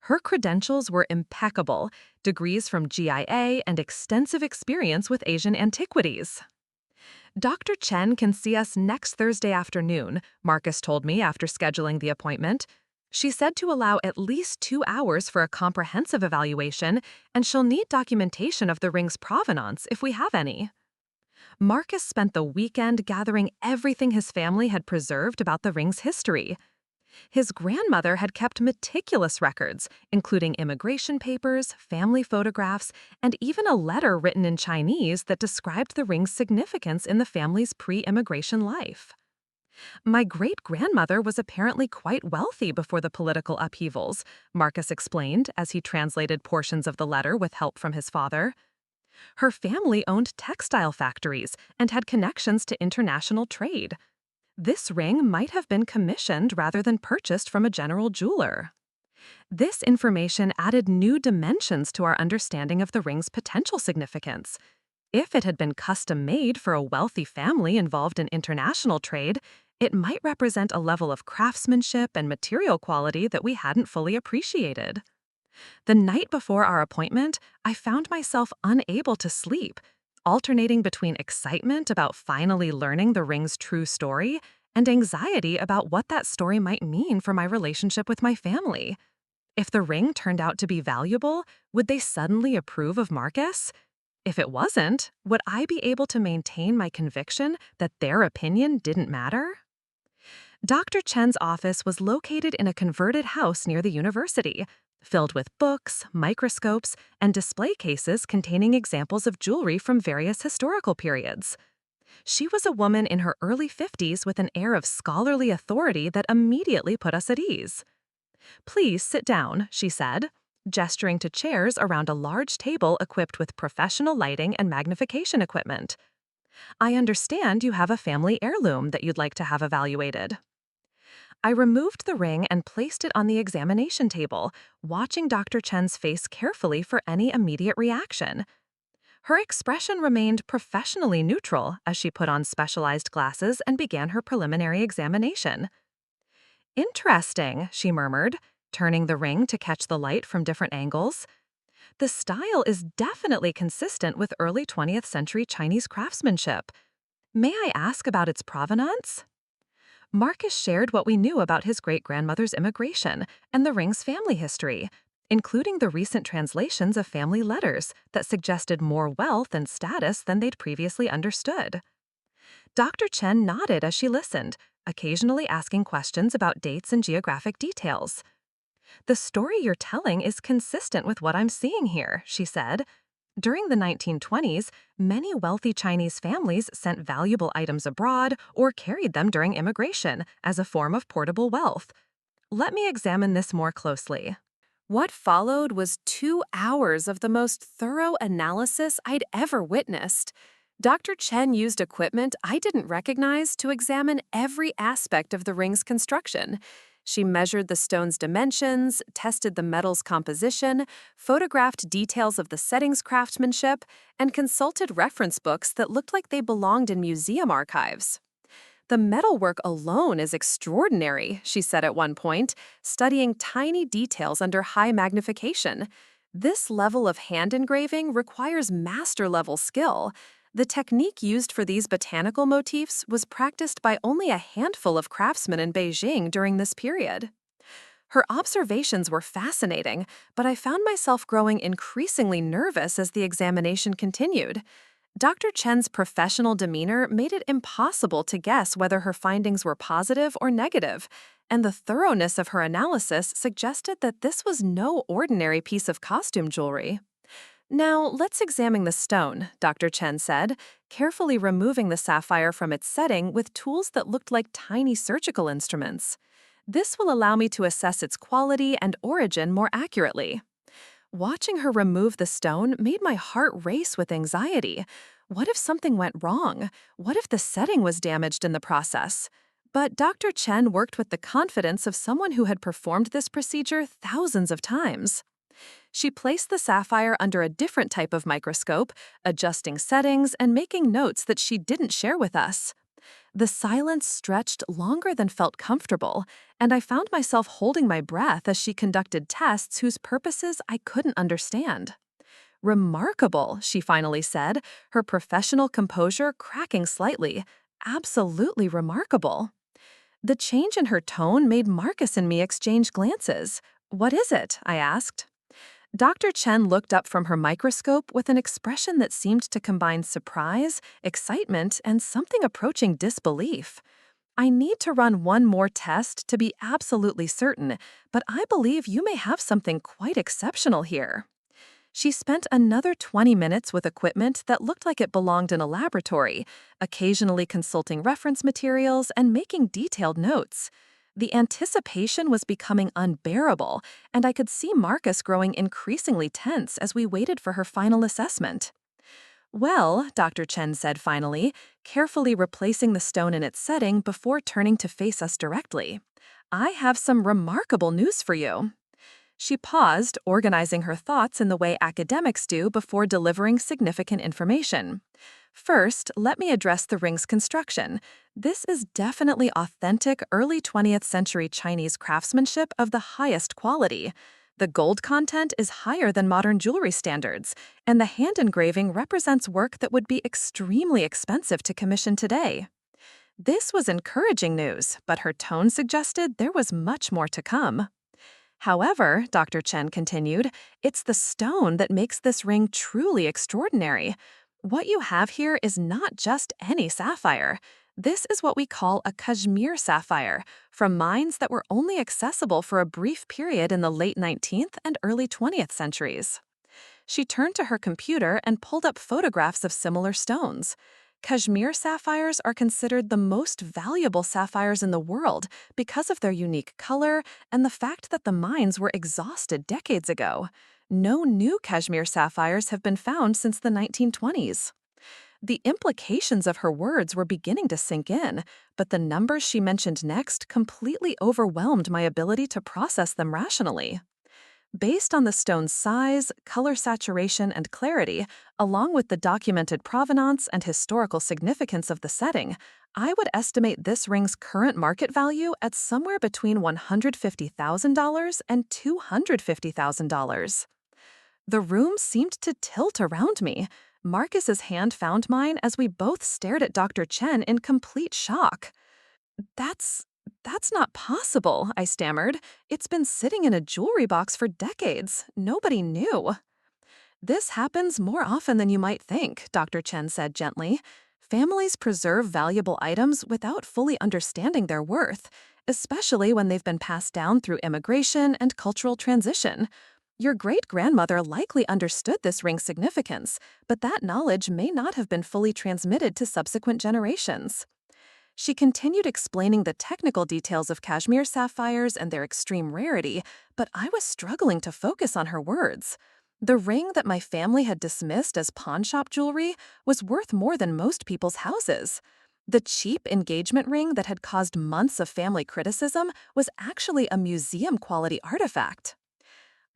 Her credentials were impeccable: degrees from GIA and extensive experience with Asian antiquities. "Dr. Chen can see us next Thursday afternoon," Marcus told me after scheduling the appointment. "She said to allow at least 2 hours for a comprehensive evaluation, and she'll need documentation of the ring's provenance if we have any." Marcus spent the weekend gathering everything his family had preserved about the ring's history. His grandmother had kept meticulous records, including immigration papers, family photographs, and even a letter written in Chinese that described the ring's significance in the family's pre-immigration life. My great-grandmother was apparently quite wealthy before the political upheavals, Marcus explained as he translated portions of the letter with help from his father. Her family owned textile factories and had connections to international trade. This ring might have been commissioned rather than purchased from a general jeweler. This information added new dimensions to our understanding of the ring's potential significance. If it had been custom-made for a wealthy family involved in international trade, it might represent a level of craftsmanship and material quality that we hadn't fully appreciated. The night before our appointment, I found myself unable to sleep, alternating between excitement about finally learning the ring's true story and anxiety about what that story might mean for my relationship with my family. If the ring turned out to be valuable, would they suddenly approve of Marcus? If it wasn't, would I be able to maintain my conviction that their opinion didn't matter? Dr. Chen's office was located in a converted house near the university, filled with books, microscopes, and display cases containing examples of jewelry from various historical periods. She was a woman in her early 50s with an air of scholarly authority that immediately put us at ease. "Please sit down," she said, gesturing to chairs around a large table equipped with professional lighting and magnification equipment. "I understand you have a family heirloom that you'd like to have evaluated." I removed the ring and placed it on the examination table, watching Dr. Chen's face carefully for any immediate reaction. Her expression remained professionally neutral as she put on specialized glasses and began her preliminary examination. "Interesting," she murmured, turning the ring to catch the light from different angles. "The style is definitely consistent with early 20th century Chinese craftsmanship. May I ask about its provenance?" Marcus shared what we knew about his great-grandmother's immigration and the ring's family history, including the recent translations of family letters that suggested more wealth and status than they'd previously understood. Dr. Chen nodded as she listened, occasionally asking questions about dates and geographic details. "The story you're telling is consistent with what I'm seeing here," she said. "During the 1920s, many wealthy Chinese families sent valuable items abroad or carried them during immigration as a form of portable wealth. Let me examine this more closely." What followed was 2 hours of the most thorough analysis I'd ever witnessed. Dr. Chen used equipment I didn't recognize to examine every aspect of the ring's construction. She measured the stone's dimensions, tested the metal's composition, photographed details of the setting's craftsmanship, and consulted reference books that looked like they belonged in museum archives. "The metalwork alone is extraordinary," she said at one point, studying tiny details under high magnification. "This level of hand engraving requires master-level skill. The technique used for these botanical motifs was practiced by only a handful of craftsmen in Beijing during this period." Her observations were fascinating, but I found myself growing increasingly nervous as the examination continued. Dr. Chen's professional demeanor made it impossible to guess whether her findings were positive or negative, and the thoroughness of her analysis suggested that this was no ordinary piece of costume jewelry. "Now, let's examine the stone," Dr. Chen said, carefully removing the sapphire from its setting with tools that looked like tiny surgical instruments. "This will allow me to assess its quality and origin more accurately." Watching her remove the stone made my heart race with anxiety. What if something went wrong? What if the setting was damaged in the process? But Dr. Chen worked with the confidence of someone who had performed this procedure thousands of times. She placed the sapphire under a different type of microscope, adjusting settings and making notes that she didn't share with us. The silence stretched longer than felt comfortable, and I found myself holding my breath as she conducted tests whose purposes I couldn't understand. "Remarkable," she finally said, her professional composure cracking slightly. "Absolutely remarkable." The change in her tone made Marcus and me exchange glances. "What is it?" I asked. Dr. Chen looked up from her microscope with an expression that seemed to combine surprise, excitement, and something approaching disbelief. "I need to run one more test to be absolutely certain, but I believe you may have something quite exceptional here." She spent another 20 minutes with equipment that looked like it belonged in a laboratory, occasionally consulting reference materials and making detailed notes. The anticipation was becoming unbearable, and I could see Marcus growing increasingly tense as we waited for her final assessment. "Well," Dr. Chen said finally, carefully replacing the stone in its setting before turning to face us directly, "I have some remarkable news for you." She paused, organizing her thoughts in the way academics do before delivering significant information. "First, let me address the ring's construction. This is definitely authentic early 20th century Chinese craftsmanship of the highest quality. The gold content is higher than modern jewelry standards, and the hand engraving represents work that would be extremely expensive to commission today." This was encouraging news, but her tone suggested there was much more to come. "However," Dr. Chen continued, "it's the stone that makes this ring truly extraordinary. What you have here is not just any sapphire. This is what we call a Kashmir sapphire, from mines that were only accessible for a brief period in the late 19th and early 20th centuries." She turned to her computer and pulled up photographs of similar stones. Kashmir sapphires are considered the most valuable sapphires in the world because of their unique color and the fact that the mines were exhausted decades ago. No new Kashmir sapphires have been found since the 1920s. The implications of her words were beginning to sink in, but the numbers she mentioned next completely overwhelmed my ability to process them rationally. Based on the stone's size, color saturation, and clarity, along with the documented provenance and historical significance of the setting, I would estimate this ring's current market value at somewhere between $150,000 and $250,000. The room seemed to tilt around me. Marcus's hand found mine as we both stared at Dr. Chen in complete shock. That's that's not possible, I stammered. It's been sitting in a jewelry box for decades. Nobody knew. This happens more often than you might think, Dr. Chen said gently. Families preserve valuable items without fully understanding their worth, especially when they've been passed down through immigration and cultural transition. Your great-grandmother likely understood this ring's significance, but that knowledge may not have been fully transmitted to subsequent generations. She continued explaining the technical details of cashmere sapphires and their extreme rarity, but I was struggling to focus on her words. The ring that my family had dismissed as pawnshop jewelry was worth more than most people's houses. The cheap engagement ring that had caused months of family criticism was actually a museum-quality artifact.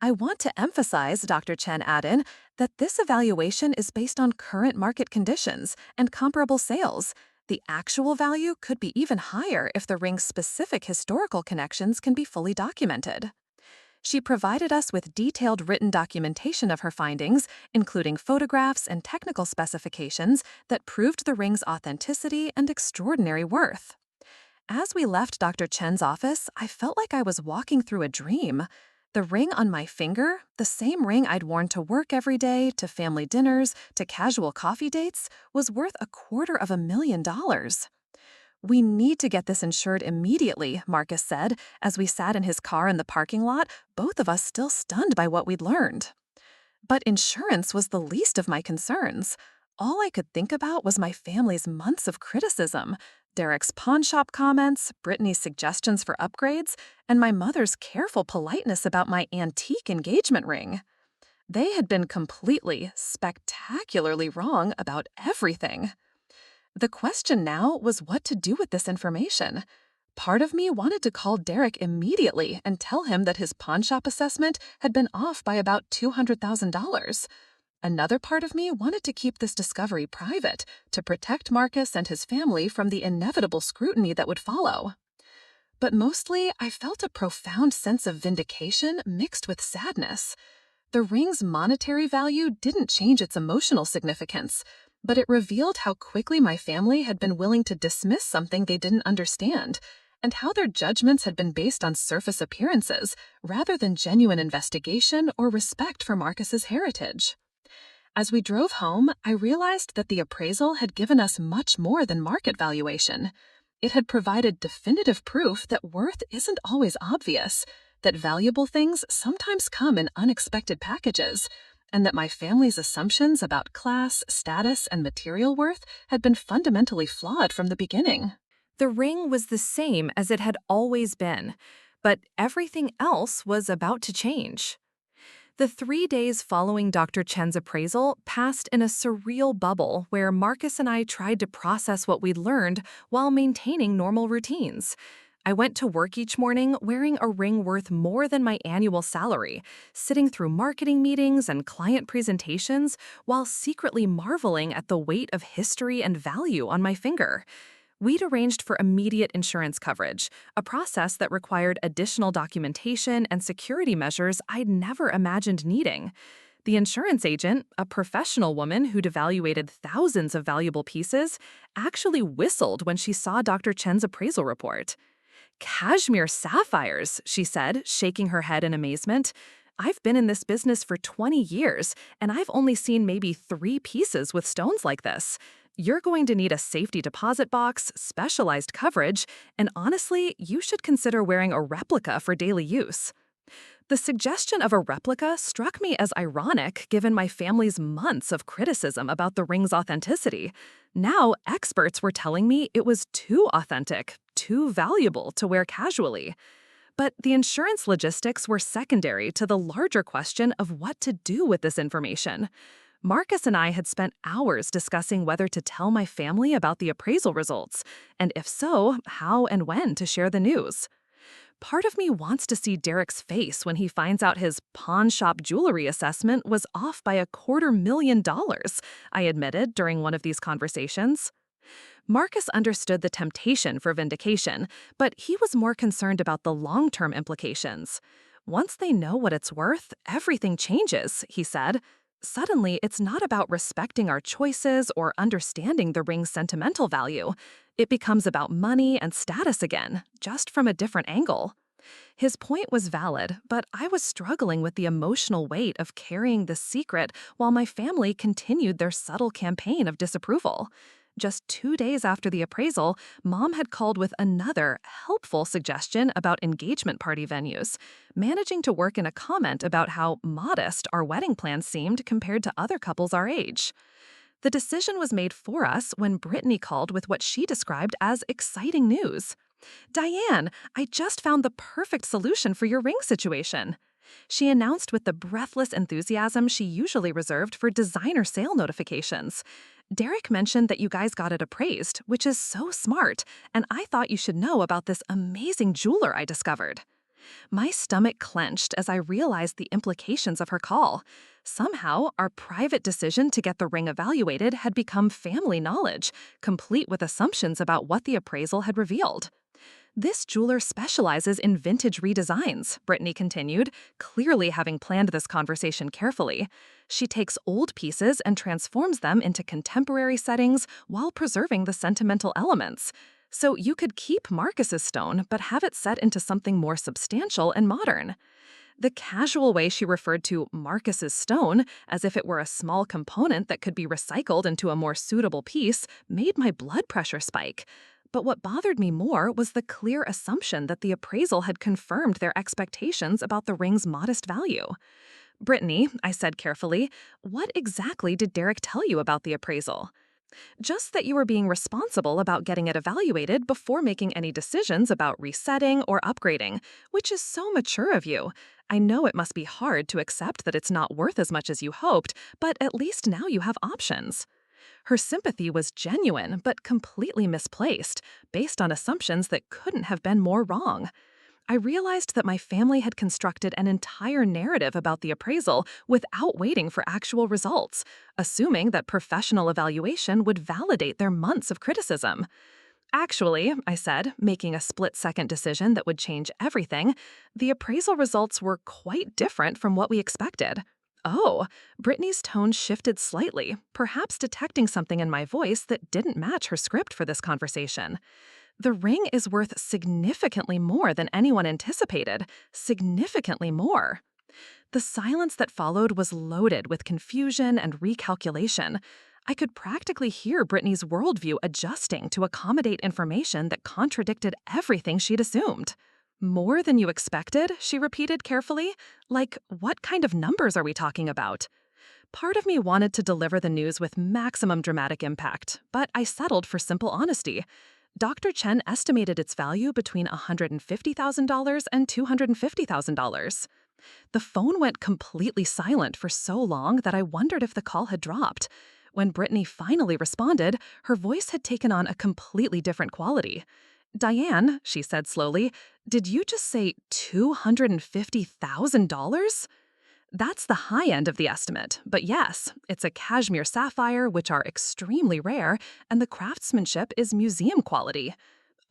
I want to emphasize, Dr. Chen added, that this evaluation is based on current market conditions and comparable sales. The actual value could be even higher if the ring's specific historical connections can be fully documented. She provided us with detailed written documentation of her findings, including photographs and technical specifications that proved the ring's authenticity and extraordinary worth. As we left Dr. Chen's office, I felt like I was walking through a dream. The ring on my finger, the same ring I'd worn to work every day, to family dinners, to casual coffee dates, was worth $250,000. We need to get this insured immediately, Marcus said, as we sat in his car in the parking lot, both of us still stunned by what we'd learned. But insurance was the least of my concerns. All I could think about was my family's months of criticism, Derek's pawnshop comments, Brittany's suggestions for upgrades, and my mother's careful politeness about my antique engagement ring. They had been completely, spectacularly wrong about everything. The question now was what to do with this information. Part of me wanted to call Derek immediately and tell him that his pawnshop assessment had been off by about $200,000. Another part of me wanted to keep this discovery private, to protect Marcus and his family from the inevitable scrutiny that would follow. But mostly, I felt a profound sense of vindication mixed with sadness. The ring's monetary value didn't change its emotional significance, but it revealed how quickly my family had been willing to dismiss something they didn't understand, and how their judgments had been based on surface appearances rather than genuine investigation or respect for Marcus's heritage. As we drove home, I realized that the appraisal had given us much more than market valuation. It had provided definitive proof that worth isn't always obvious, that valuable things sometimes come in unexpected packages, and that my family's assumptions about class, status, and material worth had been fundamentally flawed from the beginning. The ring was the same as it had always been, but everything else was about to change. The 3 days following Dr. Chen's appraisal passed in a surreal bubble where Marcus and I tried to process what we'd learned while maintaining normal routines. I went to work each morning wearing a ring worth more than my annual salary, sitting through marketing meetings and client presentations while secretly marveling at the weight of history and value on my finger. We'd arranged for immediate insurance coverage, a process that required additional documentation and security measures I'd never imagined needing. The insurance agent, a professional woman who'd evaluated thousands of valuable pieces, actually whistled when she saw Dr. Chen's appraisal report. "Cashmere sapphires," she said, shaking her head in amazement. "I've been in this business for 20 years, and I've only seen maybe 3 pieces with stones like this. You're going to need a safety deposit box, specialized coverage, and honestly, you should consider wearing a replica for daily use." The suggestion of a replica struck me as ironic given my family's months of criticism about the ring's authenticity. Now, experts were telling me it was too authentic, too valuable to wear casually. But the insurance logistics were secondary to the larger question of what to do with this information. Marcus and I had spent hours discussing whether to tell my family about the appraisal results, and if so, how and when to share the news. Part of me wants to see Derek's face when he finds out his pawn shop jewelry assessment was off by $250,000, I admitted during one of these conversations. Marcus understood the temptation for vindication, but he was more concerned about the long-term implications. Once they know what it's worth, everything changes, he said. Suddenly, it's not about respecting our choices or understanding the ring's sentimental value. It becomes about money and status again, just from a different angle. His point was valid, but I was struggling with the emotional weight of carrying this secret while my family continued their subtle campaign of disapproval. Just 2 days after the appraisal, Mom had called with another helpful suggestion about engagement party venues, managing to work in a comment about how modest our wedding plans seemed compared to other couples our age. The decision was made for us when Brittany called with what she described as exciting news. "Diane, I just found the perfect solution for your ring situation." She announced with the breathless enthusiasm she usually reserved for designer sale notifications. "Derek mentioned that you guys got it appraised, which is so smart, and I thought you should know about this amazing jeweler I discovered." My stomach clenched as I realized the implications of her call. Somehow, our private decision to get the ring evaluated had become family knowledge, complete with assumptions about what the appraisal had revealed. "This jeweler specializes in vintage redesigns," Brittany continued, clearly having planned this conversation carefully. "She takes old pieces and transforms them into contemporary settings while preserving the sentimental elements. So you could keep Marcus's stone, but have it set into something more substantial and modern." The casual way she referred to Marcus's stone, as if it were a small component that could be recycled into a more suitable piece, made my blood pressure spike. But what bothered me more was the clear assumption that the appraisal had confirmed their expectations about the ring's modest value. "Brittany," I said carefully, "what exactly did Derek tell you about the appraisal?" "Just that you were being responsible about getting it evaluated before making any decisions about resetting or upgrading, which is so mature of you. I know it must be hard to accept that it's not worth as much as you hoped, but at least now you have options." Her sympathy was genuine, but completely misplaced, based on assumptions that couldn't have been more wrong. I realized that my family had constructed an entire narrative about the appraisal without waiting for actual results, assuming that professional evaluation would validate their months of criticism. "Actually," I said, making a split-second decision that would change everything, "the appraisal results were quite different from what we expected." "Oh," Brittany's tone shifted slightly, perhaps detecting something in my voice that didn't match her script for this conversation. "The ring is worth significantly more than anyone anticipated, significantly more." The silence that followed was loaded with confusion and recalculation. I could practically hear Brittany's worldview adjusting to accommodate information that contradicted everything she'd assumed. "More than you expected?" she repeated carefully. "Like, what kind of numbers are we talking about?" Part of me wanted to deliver the news with maximum dramatic impact, but I settled for simple honesty. Dr. Chen estimated its value between $150,000 and $250,000. The phone went completely silent for so long that I wondered if the call had dropped. When Brittany finally responded, her voice had taken on a completely different quality. "Diane," she said slowly, "did you just say $250,000? That's the high end of the estimate, but yes, it's a cashmere sapphire, which are extremely rare, and the craftsmanship is museum quality."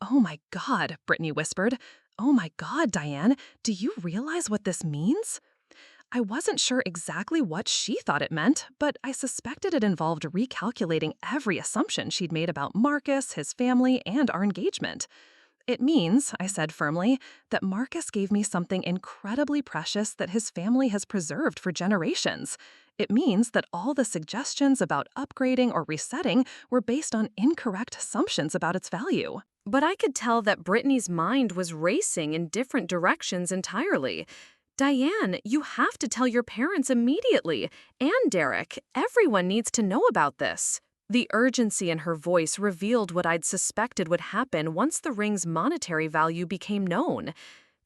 "Oh my God," Brittany whispered. "Oh my God, Diane, do you realize what this means?" I wasn't sure exactly what she thought it meant, but I suspected it involved recalculating every assumption she'd made about Marcus, his family, and our engagement. "It means," I said firmly, "that Marcus gave me something incredibly precious that his family has preserved for generations. It means that all the suggestions about upgrading or resetting were based on incorrect assumptions about its value." But I could tell that Brittany's mind was racing in different directions entirely. "Diane, you have to tell your parents immediately. And Derek, everyone needs to know about this." The urgency in her voice revealed what I'd suspected would happen once the ring's monetary value became known.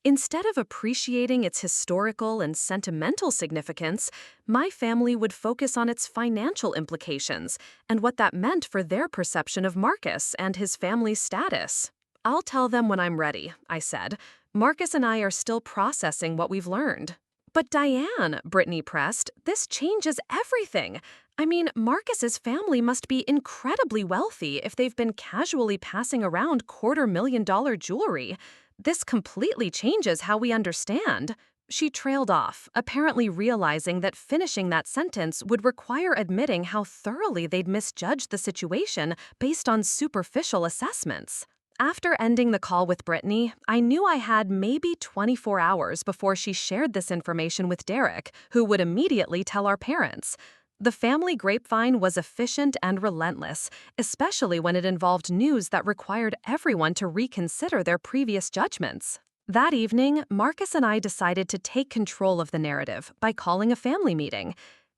Instead of appreciating its historical and sentimental significance, my family would focus on its financial implications and what that meant for their perception of Marcus and his family's status. I'll tell them when I'm ready, I said. Marcus and I are still processing what we've learned. But Diane, Brittany pressed, this changes everything. I mean, Marcus's family must be incredibly wealthy if they've been casually passing around $250,000 jewelry. This completely changes how we understand. She trailed off, apparently realizing that finishing that sentence would require admitting how thoroughly they'd misjudged the situation based on superficial assessments. After ending the call with Brittany, I knew I had maybe 24 hours before she shared this information with Derek, who would immediately tell our parents. The family grapevine was efficient and relentless, especially when it involved news that required everyone to reconsider their previous judgments. That evening, Marcus and I decided to take control of the narrative by calling a family meeting.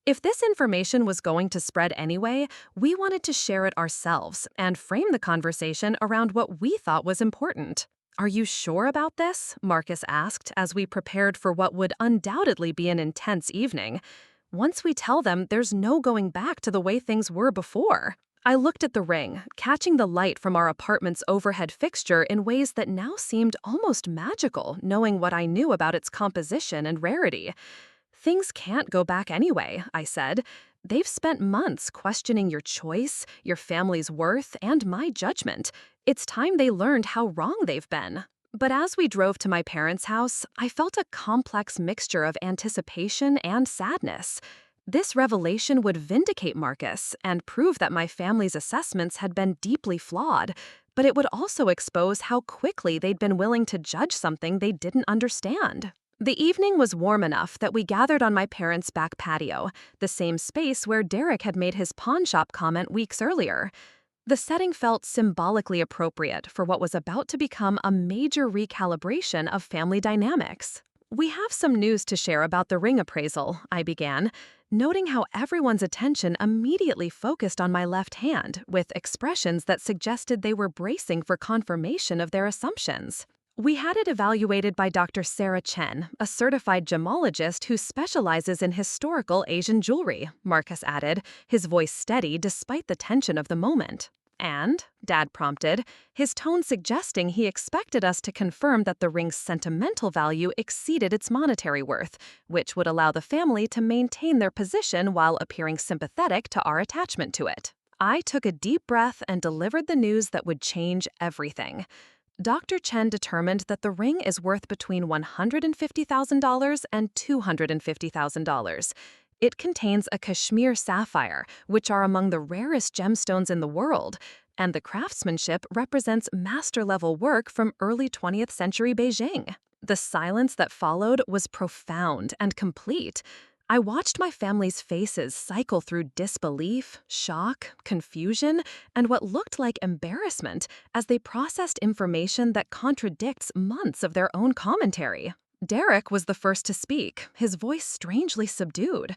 If this information was going to spread anyway, we wanted to share it ourselves and frame the conversation around what we thought was important. "Are you sure about this?" Marcus asked as we prepared for what would undoubtedly be an intense evening. "Once we tell them, there's no going back to the way things were before." I looked at the ring, catching the light from our apartment's overhead fixture in ways that now seemed almost magical, knowing what I knew about its composition and rarity. "Things can't go back anyway," I said. "They've spent months questioning your choice, your family's worth, and my judgment. It's time they learned how wrong they've been." But as we drove to my parents' house, I felt a complex mixture of anticipation and sadness. This revelation would vindicate Marcus and prove that my family's assessments had been deeply flawed, but it would also expose how quickly they'd been willing to judge something they didn't understand. The evening was warm enough that we gathered on my parents' back patio, the same space where Derek had made his pawn shop comment weeks earlier. The setting felt symbolically appropriate for what was about to become a major recalibration of family dynamics. "We have some news to share about the ring appraisal," I began, noting how everyone's attention immediately focused on my left hand, with expressions that suggested they were bracing for confirmation of their assumptions. "We had it evaluated by Dr. Sarah Chen, a certified gemologist who specializes in historical Asian jewelry," Marcus added, his voice steady despite the tension of the moment. "And?" Dad prompted, his tone suggesting he expected us to confirm that the ring's sentimental value exceeded its monetary worth, which would allow the family to maintain their position while appearing sympathetic to our attachment to it. I took a deep breath and delivered the news that would change everything. Dr. Chen determined that the ring is worth between $150,000 and $250,000. It contains a Kashmir sapphire, which are among the rarest gemstones in the world, and the craftsmanship represents master-level work from early 20th century Beijing. The silence that followed was profound and complete. I watched my family's faces cycle through disbelief, shock, confusion, and what looked like embarrassment as they processed information that contradicts months of their own commentary. Derek was the first to speak, his voice strangely subdued.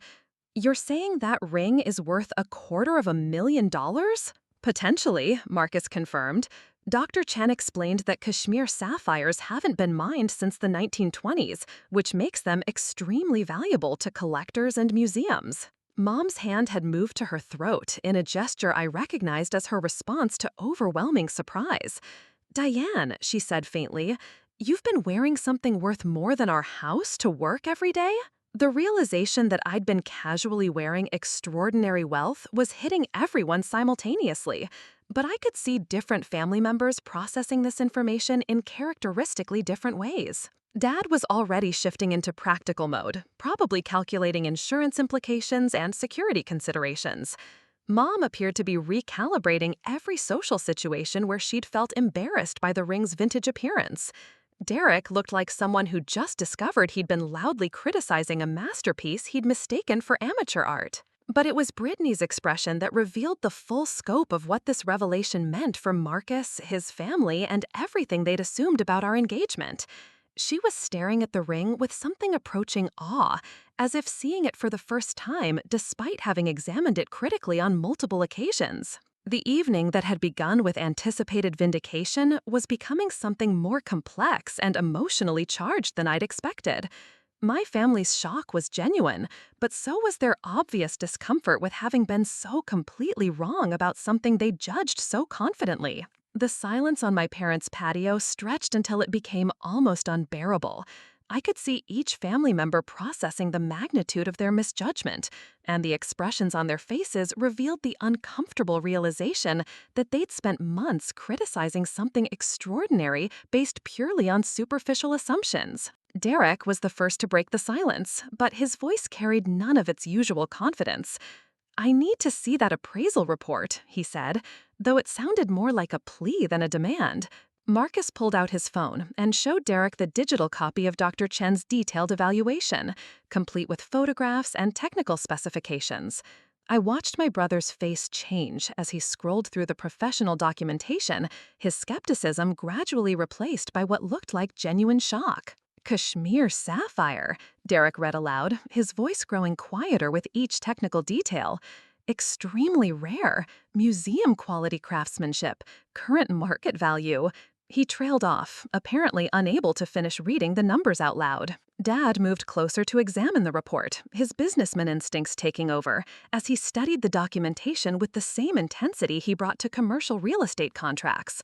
"You're saying that ring is worth $250,000? "Potentially," Marcus confirmed. Dr. Chen explained that Kashmir sapphires haven't been mined since the 1920s, which makes them extremely valuable to collectors and museums. Mom's hand had moved to her throat in a gesture I recognized as her response to overwhelming surprise. "Diane," she said faintly, "you've been wearing something worth more than our house to work every day?" The realization that I'd been casually wearing extraordinary wealth was hitting everyone simultaneously, but I could see different family members processing this information in characteristically different ways. Dad was already shifting into practical mode, probably calculating insurance implications and security considerations. Mom appeared to be recalibrating every social situation where she'd felt embarrassed by the ring's vintage appearance. Derek looked like someone who just discovered he'd been loudly criticizing a masterpiece he'd mistaken for amateur art. But it was Brittany's expression that revealed the full scope of what this revelation meant for Marcus, his family, and everything they'd assumed about our engagement. She was staring at the ring with something approaching awe, as if seeing it for the first time despite having examined it critically on multiple occasions. The evening that had begun with anticipated vindication was becoming something more complex and emotionally charged than I'd expected. My family's shock was genuine, but so was their obvious discomfort with having been so completely wrong about something they judged so confidently. The silence on my parents' patio stretched until it became almost unbearable. I could see each family member processing the magnitude of their misjudgment, and the expressions on their faces revealed the uncomfortable realization that they'd spent months criticizing something extraordinary based purely on superficial assumptions. Derek was the first to break the silence, but his voice carried none of its usual confidence. "I need to see that appraisal report," he said, though it sounded more like a plea than a demand. Marcus pulled out his phone and showed Derek the digital copy of Dr. Chen's detailed evaluation, complete with photographs and technical specifications. I watched my brother's face change as he scrolled through the professional documentation, his skepticism gradually replaced by what looked like genuine shock. "Kashmir sapphire," Derek read aloud, his voice growing quieter with each technical detail. "Extremely rare, museum-quality craftsmanship, current market value." He trailed off, apparently unable to finish reading the numbers out loud. Dad moved closer to examine the report, his businessman instincts taking over, as he studied the documentation with the same intensity he brought to commercial real estate contracts.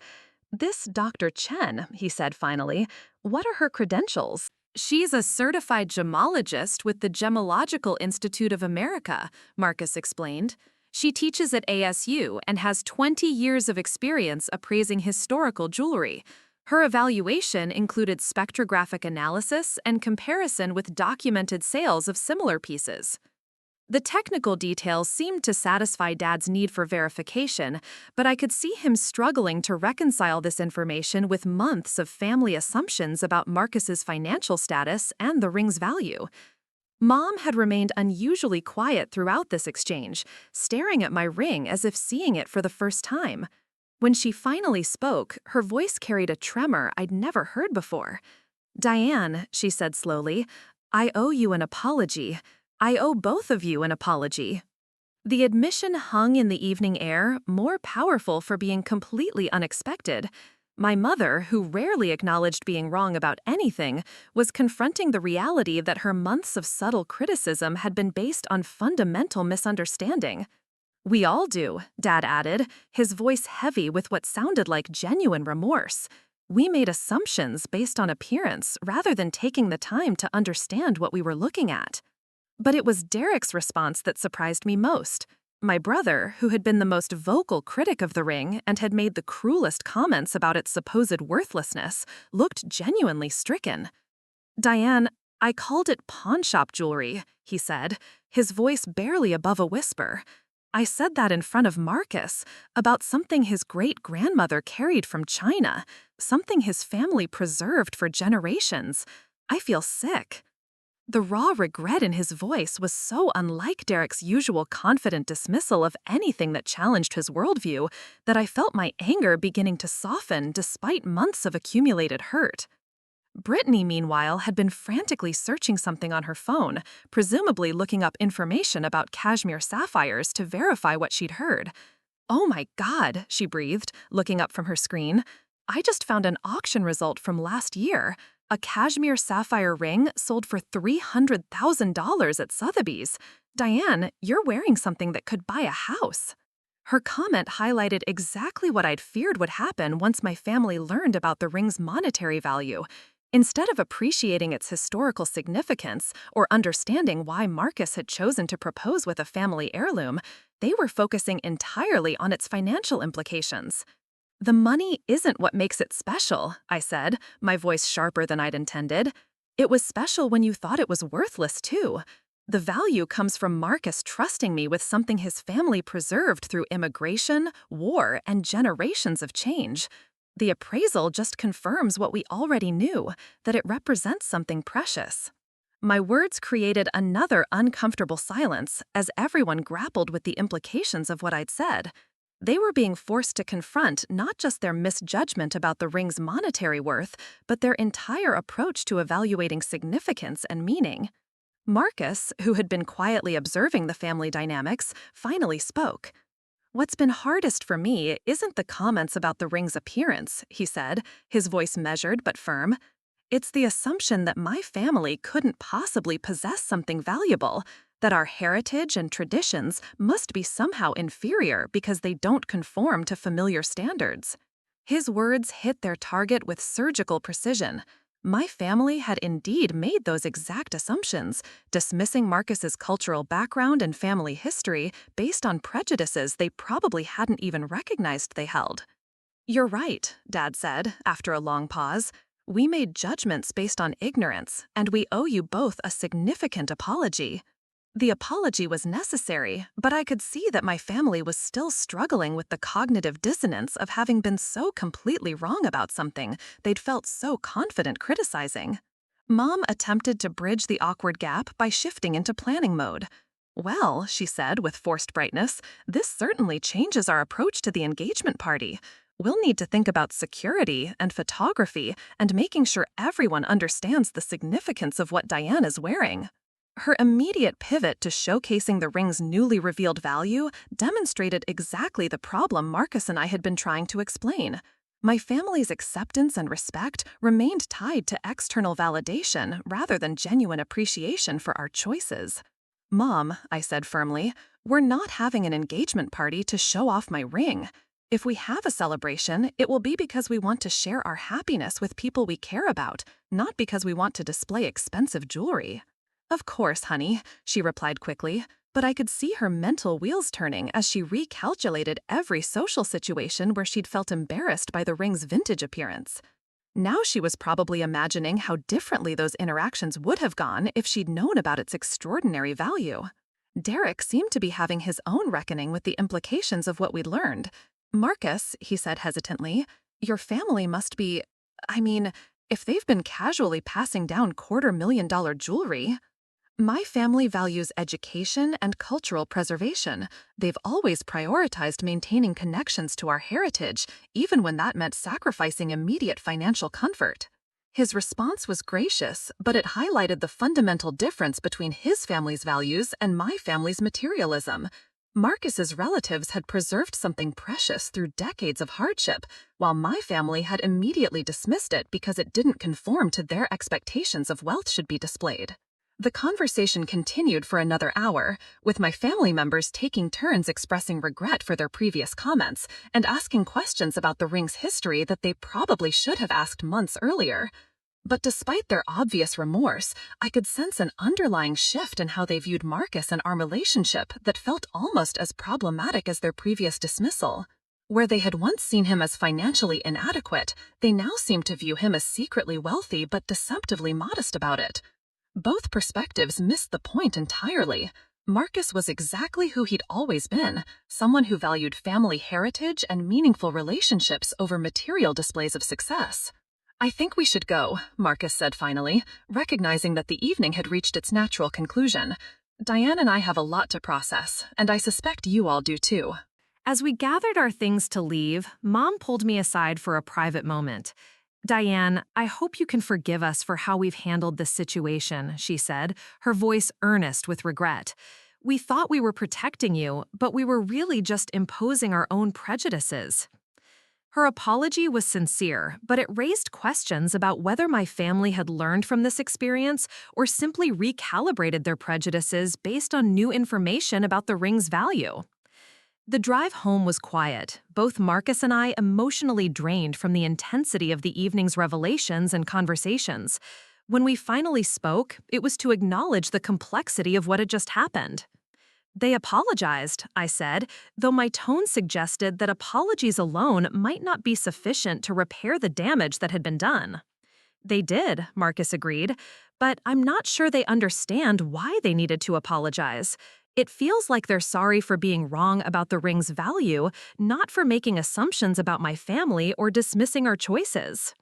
"This Dr. Chen," he said finally, "what are her credentials?" "She's a certified gemologist with the Gemological Institute of America," Marcus explained. "She teaches at ASU and has 20 years of experience appraising historical jewelry. Her evaluation included spectrographic analysis and comparison with documented sales of similar pieces." The technical details seemed to satisfy Dad's need for verification, but I could see him struggling to reconcile this information with months of family assumptions about Marcus's financial status and the ring's value. Mom had remained unusually quiet throughout this exchange, staring at my ring as if seeing it for the first time. When she finally spoke, her voice carried a tremor I'd never heard before. "Diane," she said slowly, "I owe you an apology. I owe both of you an apology." The admission hung in the evening air, more powerful for being completely unexpected. My mother, who rarely acknowledged being wrong about anything, was confronting the reality that her months of subtle criticism had been based on fundamental misunderstanding. "We all do," Dad added, his voice heavy with what sounded like genuine remorse. "We made assumptions based on appearance rather than taking the time to understand what we were looking at." But it was Derek's response that surprised me most. My brother, who had been the most vocal critic of the ring and had made the cruelest comments about its supposed worthlessness, looked genuinely stricken. "Diane, I called it pawnshop jewelry," he said, his voice barely above a whisper. "I said that in front of Marcus, about something his great-grandmother carried from China, something his family preserved for generations. I feel sick." The raw regret in his voice was so unlike Derek's usual confident dismissal of anything that challenged his worldview that I felt my anger beginning to soften despite months of accumulated hurt. Brittany, meanwhile, had been frantically searching something on her phone, presumably looking up information about cashmere sapphires to verify what she'd heard. "Oh my God," she breathed, looking up from her screen. "I just found an auction result from last year. A cashmere sapphire ring sold for $300,000 at Sotheby's. Diane, you're wearing something that could buy a house." Her comment highlighted exactly what I'd feared would happen once my family learned about the ring's monetary value. Instead of appreciating its historical significance or understanding why Marcus had chosen to propose with a family heirloom, they were focusing entirely on its financial implications. "The money isn't what makes it special," I said, my voice sharper than I'd intended. "It was special when you thought it was worthless, too. The value comes from Marcus trusting me with something his family preserved through immigration, war, and generations of change. The appraisal just confirms what we already knew, that it represents something precious." My words created another uncomfortable silence as everyone grappled with the implications of what I'd said. They were being forced to confront not just their misjudgment about the ring's monetary worth, but their entire approach to evaluating significance and meaning. Marcus, who had been quietly observing the family dynamics, finally spoke. What's been hardest for me isn't the comments about the ring's appearance, he said, his voice measured but firm. It's the assumption that my family couldn't possibly possess something valuable, that our heritage and traditions must be somehow inferior because they don't conform to familiar standards. His words hit their target with surgical precision. My family had indeed made those exact assumptions, dismissing Marcus's cultural background and family history based on prejudices they probably hadn't even recognized they held. "You're right," Dad said, after a long pause. "We made judgments based on ignorance, and we owe you both a significant apology." The apology was necessary, but I could see that my family was still struggling with the cognitive dissonance of having been so completely wrong about something they'd felt so confident criticizing. Mom attempted to bridge the awkward gap by shifting into planning mode. "Well," she said with forced brightness, "this certainly changes our approach to the engagement party. We'll need to think about security and photography and making sure everyone understands the significance of what Diane is wearing." Her immediate pivot to showcasing the ring's newly revealed value demonstrated exactly the problem Marcus and I had been trying to explain. My family's acceptance and respect remained tied to external validation rather than genuine appreciation for our choices. "Mom," I said firmly, "we're not having an engagement party to show off my ring. If we have a celebration, it will be because we want to share our happiness with people we care about, not because we want to display expensive jewelry." "Of course, honey," she replied quickly, but I could see her mental wheels turning as she recalculated every social situation where she'd felt embarrassed by the ring's vintage appearance. Now she was probably imagining how differently those interactions would have gone if she'd known about its extraordinary value. Derek seemed to be having his own reckoning with the implications of what we'd learned. "Marcus," he said hesitantly, "your family must be, if they've been casually passing down $250,000 jewelry." "My family values education and cultural preservation. They've always prioritized maintaining connections to our heritage, even when that meant sacrificing immediate financial comfort." His response was gracious, but it highlighted the fundamental difference between his family's values and my family's materialism. Marcus's relatives had preserved something precious through decades of hardship, while my family had immediately dismissed it because it didn't conform to their expectations of wealth should be displayed. The conversation continued for another hour, with my family members taking turns expressing regret for their previous comments and asking questions about the ring's history that they probably should have asked months earlier. But despite their obvious remorse, I could sense an underlying shift in how they viewed Marcus and our relationship that felt almost as problematic as their previous dismissal. Where they had once seen him as financially inadequate, they now seemed to view him as secretly wealthy but deceptively modest about it. Both perspectives missed the point entirely. Marcus was exactly who he'd always been, someone who valued family heritage and meaningful relationships over material displays of success. "I think we should go," Marcus said finally, recognizing that the evening had reached its natural conclusion. "Diane and I have a lot to process, and I suspect you all do too." As we gathered our things to leave, Mom pulled me aside for a private moment. "Diane, I hope you can forgive us for how we've handled this situation," she said, her voice earnest with regret. "We thought we were protecting you, but we were really just imposing our own prejudices." Her apology was sincere, but it raised questions about whether my family had learned from this experience or simply recalibrated their prejudices based on new information about the ring's value. The drive home was quiet, both Marcus and I emotionally drained from the intensity of the evening's revelations and conversations. When we finally spoke, it was to acknowledge the complexity of what had just happened. "They apologized," I said, though my tone suggested that apologies alone might not be sufficient to repair the damage that had been done. "They did," Marcus agreed, "but I'm not sure they understand why they needed to apologize. It feels like they're sorry for being wrong about the ring's value, not for making assumptions about my family or dismissing our choices."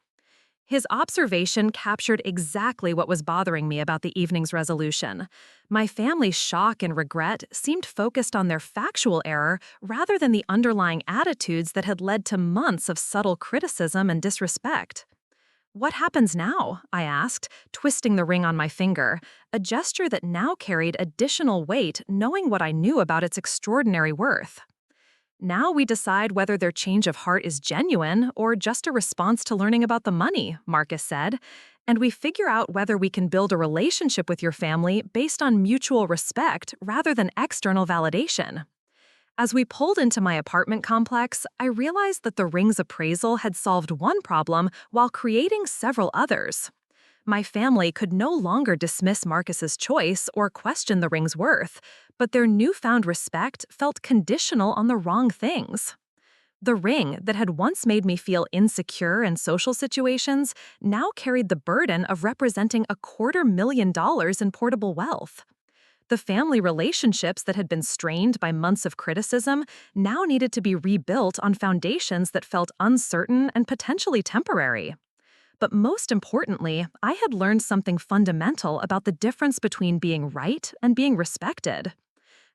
His observation captured exactly what was bothering me about the evening's resolution. My family's shock and regret seemed focused on their factual error rather than the underlying attitudes that had led to months of subtle criticism and disrespect. "What happens now?" I asked, twisting the ring on my finger, a gesture that now carried additional weight knowing what I knew about its extraordinary worth. Now we decide whether their change of heart is genuine or just a response to learning about the money, Marcus said. And we figure out whether we can build a relationship with your family based on mutual respect rather than external validation. As we pulled into my apartment complex, I realized that the ring's appraisal had solved one problem while creating several others. My family could no longer dismiss Marcus's choice or question the ring's worth, but their newfound respect felt conditional on the wrong things. The ring that had once made me feel insecure in social situations now carried the burden of representing $250,000 in portable wealth. The family relationships that had been strained by months of criticism now needed to be rebuilt on foundations that felt uncertain and potentially temporary. But most importantly, I had learned something fundamental about the difference between being right and being respected.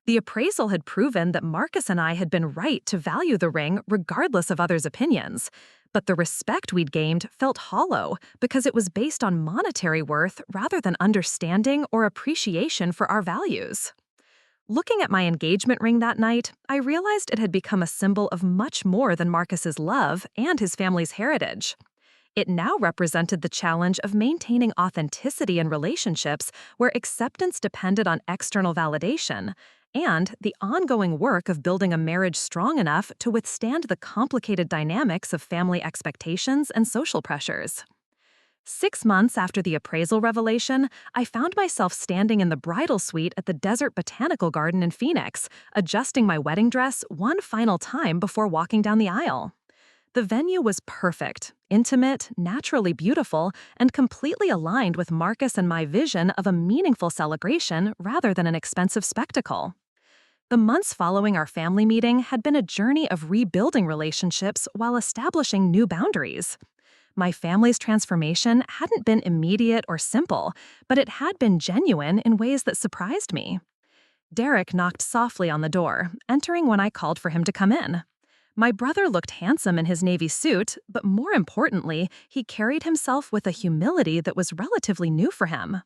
The appraisal had proven that Marcus and I had been right to value the ring regardless of others' opinions. But the respect we'd gained felt hollow because it was based on monetary worth rather than understanding or appreciation for our values. Looking at my engagement ring that night, I realized it had become a symbol of much more than Marcus's love and his family's heritage. It now represented the challenge of maintaining authenticity in relationships where acceptance depended on external validation, and the ongoing work of building a marriage strong enough to withstand the complicated dynamics of family expectations and social pressures. 6 months after the appraisal revelation, I found myself standing in the bridal suite at the Desert Botanical Garden in Phoenix, adjusting my wedding dress one final time before walking down the aisle. The venue was perfect, intimate, naturally beautiful, and completely aligned with Marcus and my vision of a meaningful celebration rather than an expensive spectacle. The months following our family meeting had been a journey of rebuilding relationships while establishing new boundaries. My family's transformation hadn't been immediate or simple, but it had been genuine in ways that surprised me. Derek knocked softly on the door, entering when I called for him to come in. My brother looked handsome in his navy suit, but more importantly, he carried himself with a humility that was relatively new for him.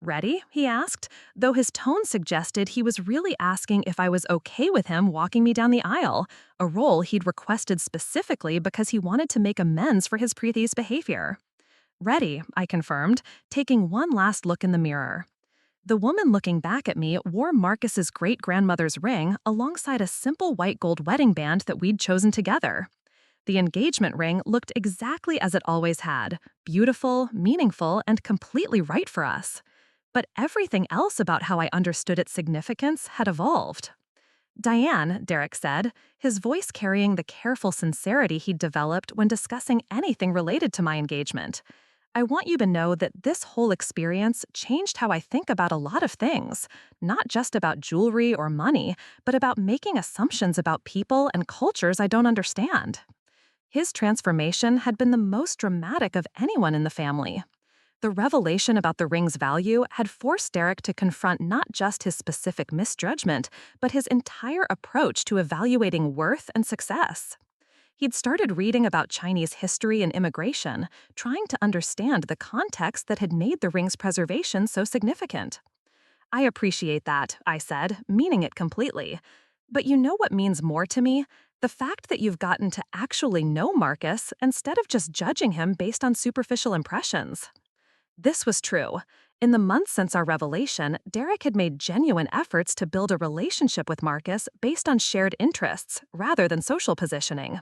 "Ready?" he asked, though his tone suggested he was really asking if I was okay with him walking me down the aisle, a role he'd requested specifically because he wanted to make amends for his previous behavior. "Ready," I confirmed, taking one last look in the mirror. The woman looking back at me wore Marcus's great-grandmother's ring alongside a simple white gold wedding band that we'd chosen together. The engagement ring looked exactly as it always had, beautiful, meaningful, and completely right for us. But everything else about how I understood its significance had evolved. "Diane," Derek said, his voice carrying the careful sincerity he'd developed when discussing anything related to my engagement, "I want you to know that this whole experience changed how I think about a lot of things, not just about jewelry or money, but about making assumptions about people and cultures I don't understand." His transformation had been the most dramatic of anyone in the family. The revelation about the ring's value had forced Derek to confront not just his specific misjudgment, but his entire approach to evaluating worth and success. He'd started reading about Chinese history and immigration, trying to understand the context that had made the ring's preservation so significant. "I appreciate that," I said, meaning it completely. "But you know what means more to me? The fact that you've gotten to actually know Marcus instead of just judging him based on superficial impressions." This was true. In the months since our revelation, Derek had made genuine efforts to build a relationship with Marcus based on shared interests rather than social positioning.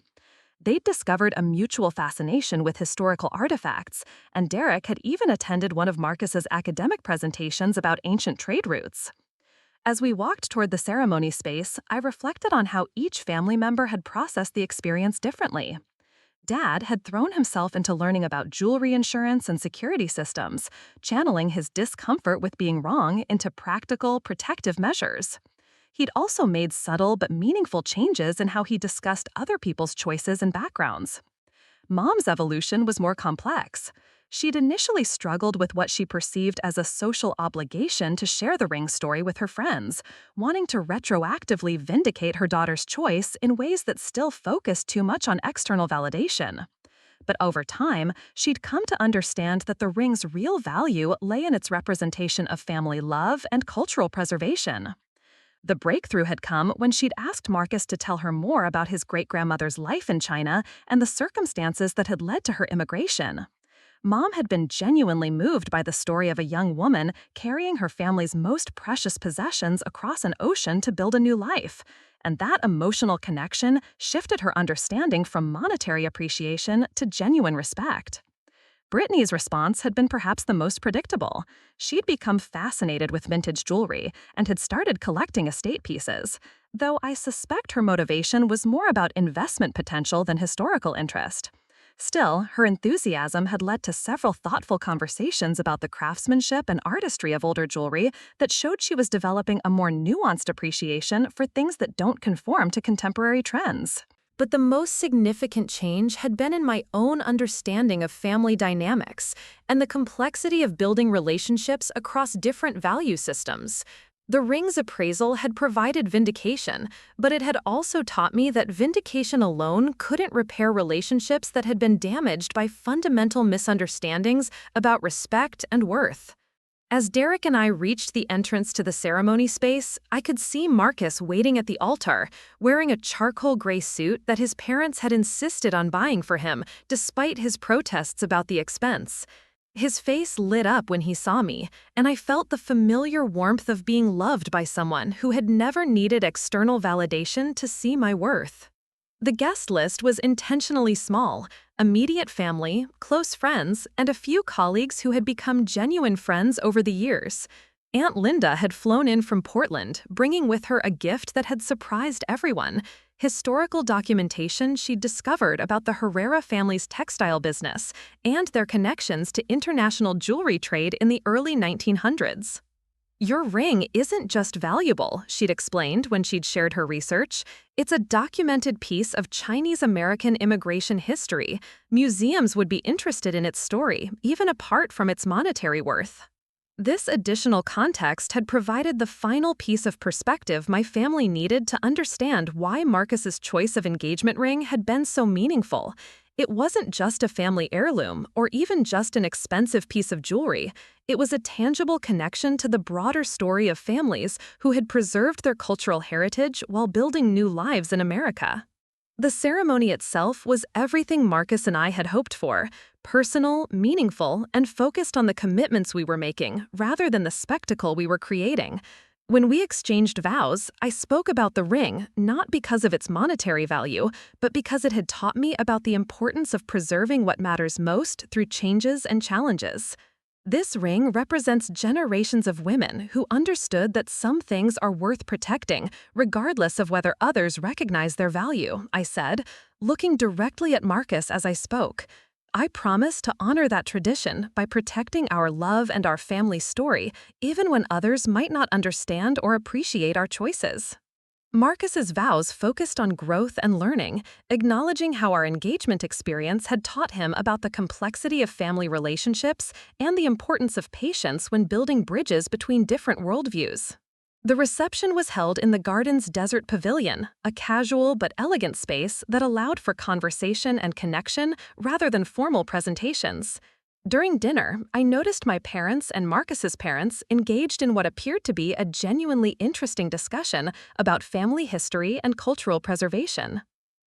They'd discovered a mutual fascination with historical artifacts, and Derek had even attended one of Marcus's academic presentations about ancient trade routes. As we walked toward the ceremony space, I reflected on how each family member had processed the experience differently. Dad had thrown himself into learning about jewelry insurance and security systems, channeling his discomfort with being wrong into practical, protective measures. He'd also made subtle but meaningful changes in how he discussed other people's choices and backgrounds. Mom's evolution was more complex. She'd initially struggled with what she perceived as a social obligation to share the ring story with her friends, wanting to retroactively vindicate her daughter's choice in ways that still focused too much on external validation. But over time, she'd come to understand that the ring's real value lay in its representation of family love and cultural preservation. The breakthrough had come when she'd asked Marcus to tell her more about his great-grandmother's life in China and the circumstances that had led to her immigration. Mom had been genuinely moved by the story of a young woman carrying her family's most precious possessions across an ocean to build a new life, and that emotional connection shifted her understanding from monetary appreciation to genuine respect. Brittany's response had been perhaps the most predictable. She'd become fascinated with vintage jewelry and had started collecting estate pieces, though I suspect her motivation was more about investment potential than historical interest. Still, her enthusiasm had led to several thoughtful conversations about the craftsmanship and artistry of older jewelry that showed she was developing a more nuanced appreciation for things that don't conform to contemporary trends. But the most significant change had been in my own understanding of family dynamics and the complexity of building relationships across different value systems. The ring's appraisal had provided vindication, but it had also taught me that vindication alone couldn't repair relationships that had been damaged by fundamental misunderstandings about respect and worth. As Derek and I reached the entrance to the ceremony space, I could see Marcus waiting at the altar, wearing a charcoal gray suit that his parents had insisted on buying for him, despite his protests about the expense. His face lit up when he saw me, and I felt the familiar warmth of being loved by someone who had never needed external validation to see my worth. The guest list was intentionally small: immediate family, close friends, and a few colleagues who had become genuine friends over the years. Aunt Linda had flown in from Portland, bringing with her a gift that had surprised everyone: historical documentation she'd discovered about the Herrera family's textile business and their connections to international jewelry trade in the early 1900s. "Your ring isn't just valuable," she'd explained when she'd shared her research. "It's a documented piece of Chinese-American immigration history. Museums would be interested in its story, even apart from its monetary worth." This additional context had provided the final piece of perspective my family needed to understand why Marcus's choice of engagement ring had been so meaningful. It wasn't just a family heirloom or even just an expensive piece of jewelry. It was a tangible connection to the broader story of families who had preserved their cultural heritage while building new lives in America. The ceremony itself was everything Marcus and I had hoped for: personal, meaningful, and focused on the commitments we were making rather than the spectacle we were creating. When we exchanged vows, I spoke about the ring not because of its monetary value, but because it had taught me about the importance of preserving what matters most through changes and challenges. This ring represents generations of women who understood that some things are worth protecting, regardless of whether others recognize their value, I said, looking directly at Marcus as I spoke. I promise to honor that tradition by protecting our love and our family story, even when others might not understand or appreciate our choices. Marcus's vows focused on growth and learning, acknowledging how our engagement experience had taught him about the complexity of family relationships and the importance of patience when building bridges between different worldviews. The reception was held in the garden's desert pavilion, a casual but elegant space that allowed for conversation and connection rather than formal presentations. During dinner, I noticed my parents and Marcus's parents engaged in what appeared to be a genuinely interesting discussion about family history and cultural preservation.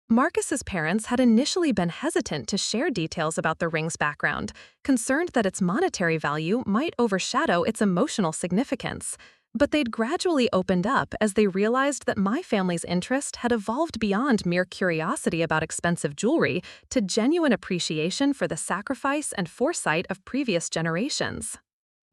Marcus's parents had initially been hesitant to share details about the ring's background, concerned that its monetary value might overshadow its emotional significance. But they'd gradually opened up as they realized that my family's interest had evolved beyond mere curiosity about expensive jewelry to genuine appreciation for the sacrifice and foresight of previous generations.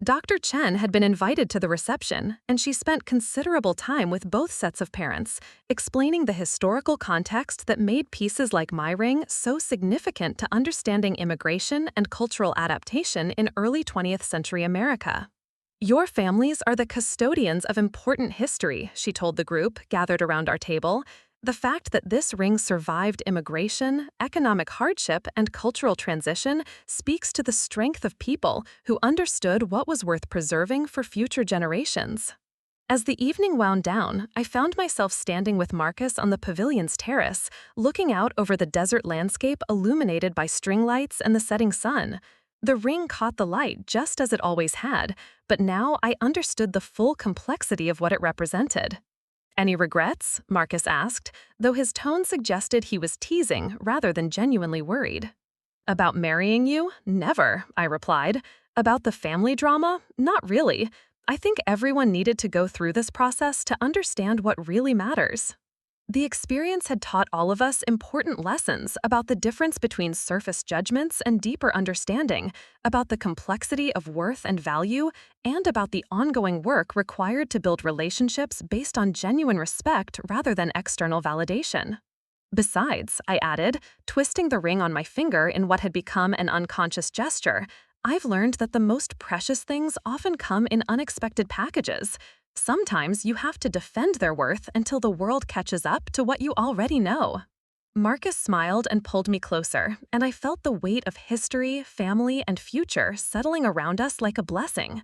Dr. Chen had been invited to the reception, and she spent considerable time with both sets of parents, explaining the historical context that made pieces like my ring so significant to understanding immigration and cultural adaptation in early 20th century America. "Your families are the custodians of important history," she told the group gathered around our table. "The fact that this ring survived immigration, economic hardship, and cultural transition speaks to the strength of people who understood what was worth preserving for future generations." As the evening wound down, I found myself standing with Marcus on the pavilion's terrace, looking out over the desert landscape illuminated by string lights and the setting sun. The ring caught the light just as it always had, but now I understood the full complexity of what it represented. Any regrets? Marcus asked, though his tone suggested he was teasing rather than genuinely worried. About marrying you? Never, I replied. About the family drama? Not really. I think everyone needed to go through this process to understand what really matters. The experience had taught all of us important lessons about the difference between surface judgments and deeper understanding, about the complexity of worth and value, and about the ongoing work required to build relationships based on genuine respect rather than external validation. Besides, I added, twisting the ring on my finger in what had become an unconscious gesture, I've learned that the most precious things often come in unexpected packages. Sometimes you have to defend their worth until the world catches up to what you already know. Marcus smiled and pulled me closer, and I felt the weight of history, family, and future settling around us like a blessing.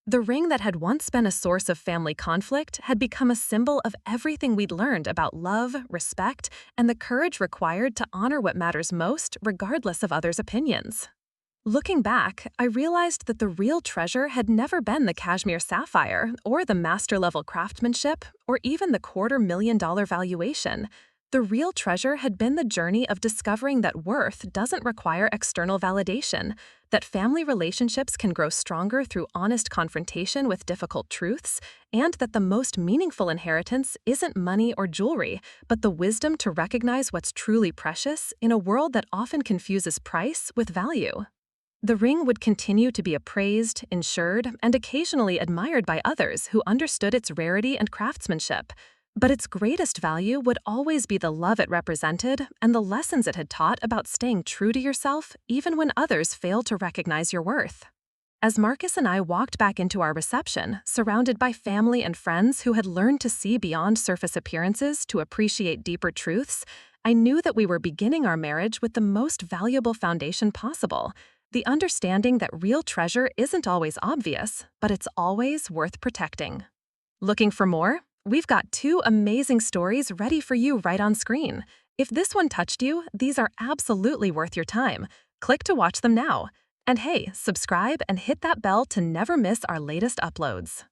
The ring that had once been a source of family conflict had become a symbol of everything we'd learned about love, respect, and the courage required to honor what matters most regardless of others' opinions. Looking back, I realized that the real treasure had never been the cashmere sapphire, or the master-level craftsmanship, or even the $250,000 valuation. The real treasure had been the journey of discovering that worth doesn't require external validation, that family relationships can grow stronger through honest confrontation with difficult truths, and that the most meaningful inheritance isn't money or jewelry, but the wisdom to recognize what's truly precious in a world that often confuses price with value. The ring would continue to be appraised, insured, and occasionally admired by others who understood its rarity and craftsmanship. But its greatest value would always be the love it represented and the lessons it had taught about staying true to yourself even when others failed to recognize your worth. As Marcus and I walked back into our reception, surrounded by family and friends who had learned to see beyond surface appearances to appreciate deeper truths, I knew that we were beginning our marriage with the most valuable foundation possible. The understanding that real treasure isn't always obvious, but it's always worth protecting. Looking for more? We've got 2 amazing stories ready for you right on screen. If this one touched you, these are absolutely worth your time. Click to watch them now. And hey, subscribe and hit that bell to never miss our latest uploads.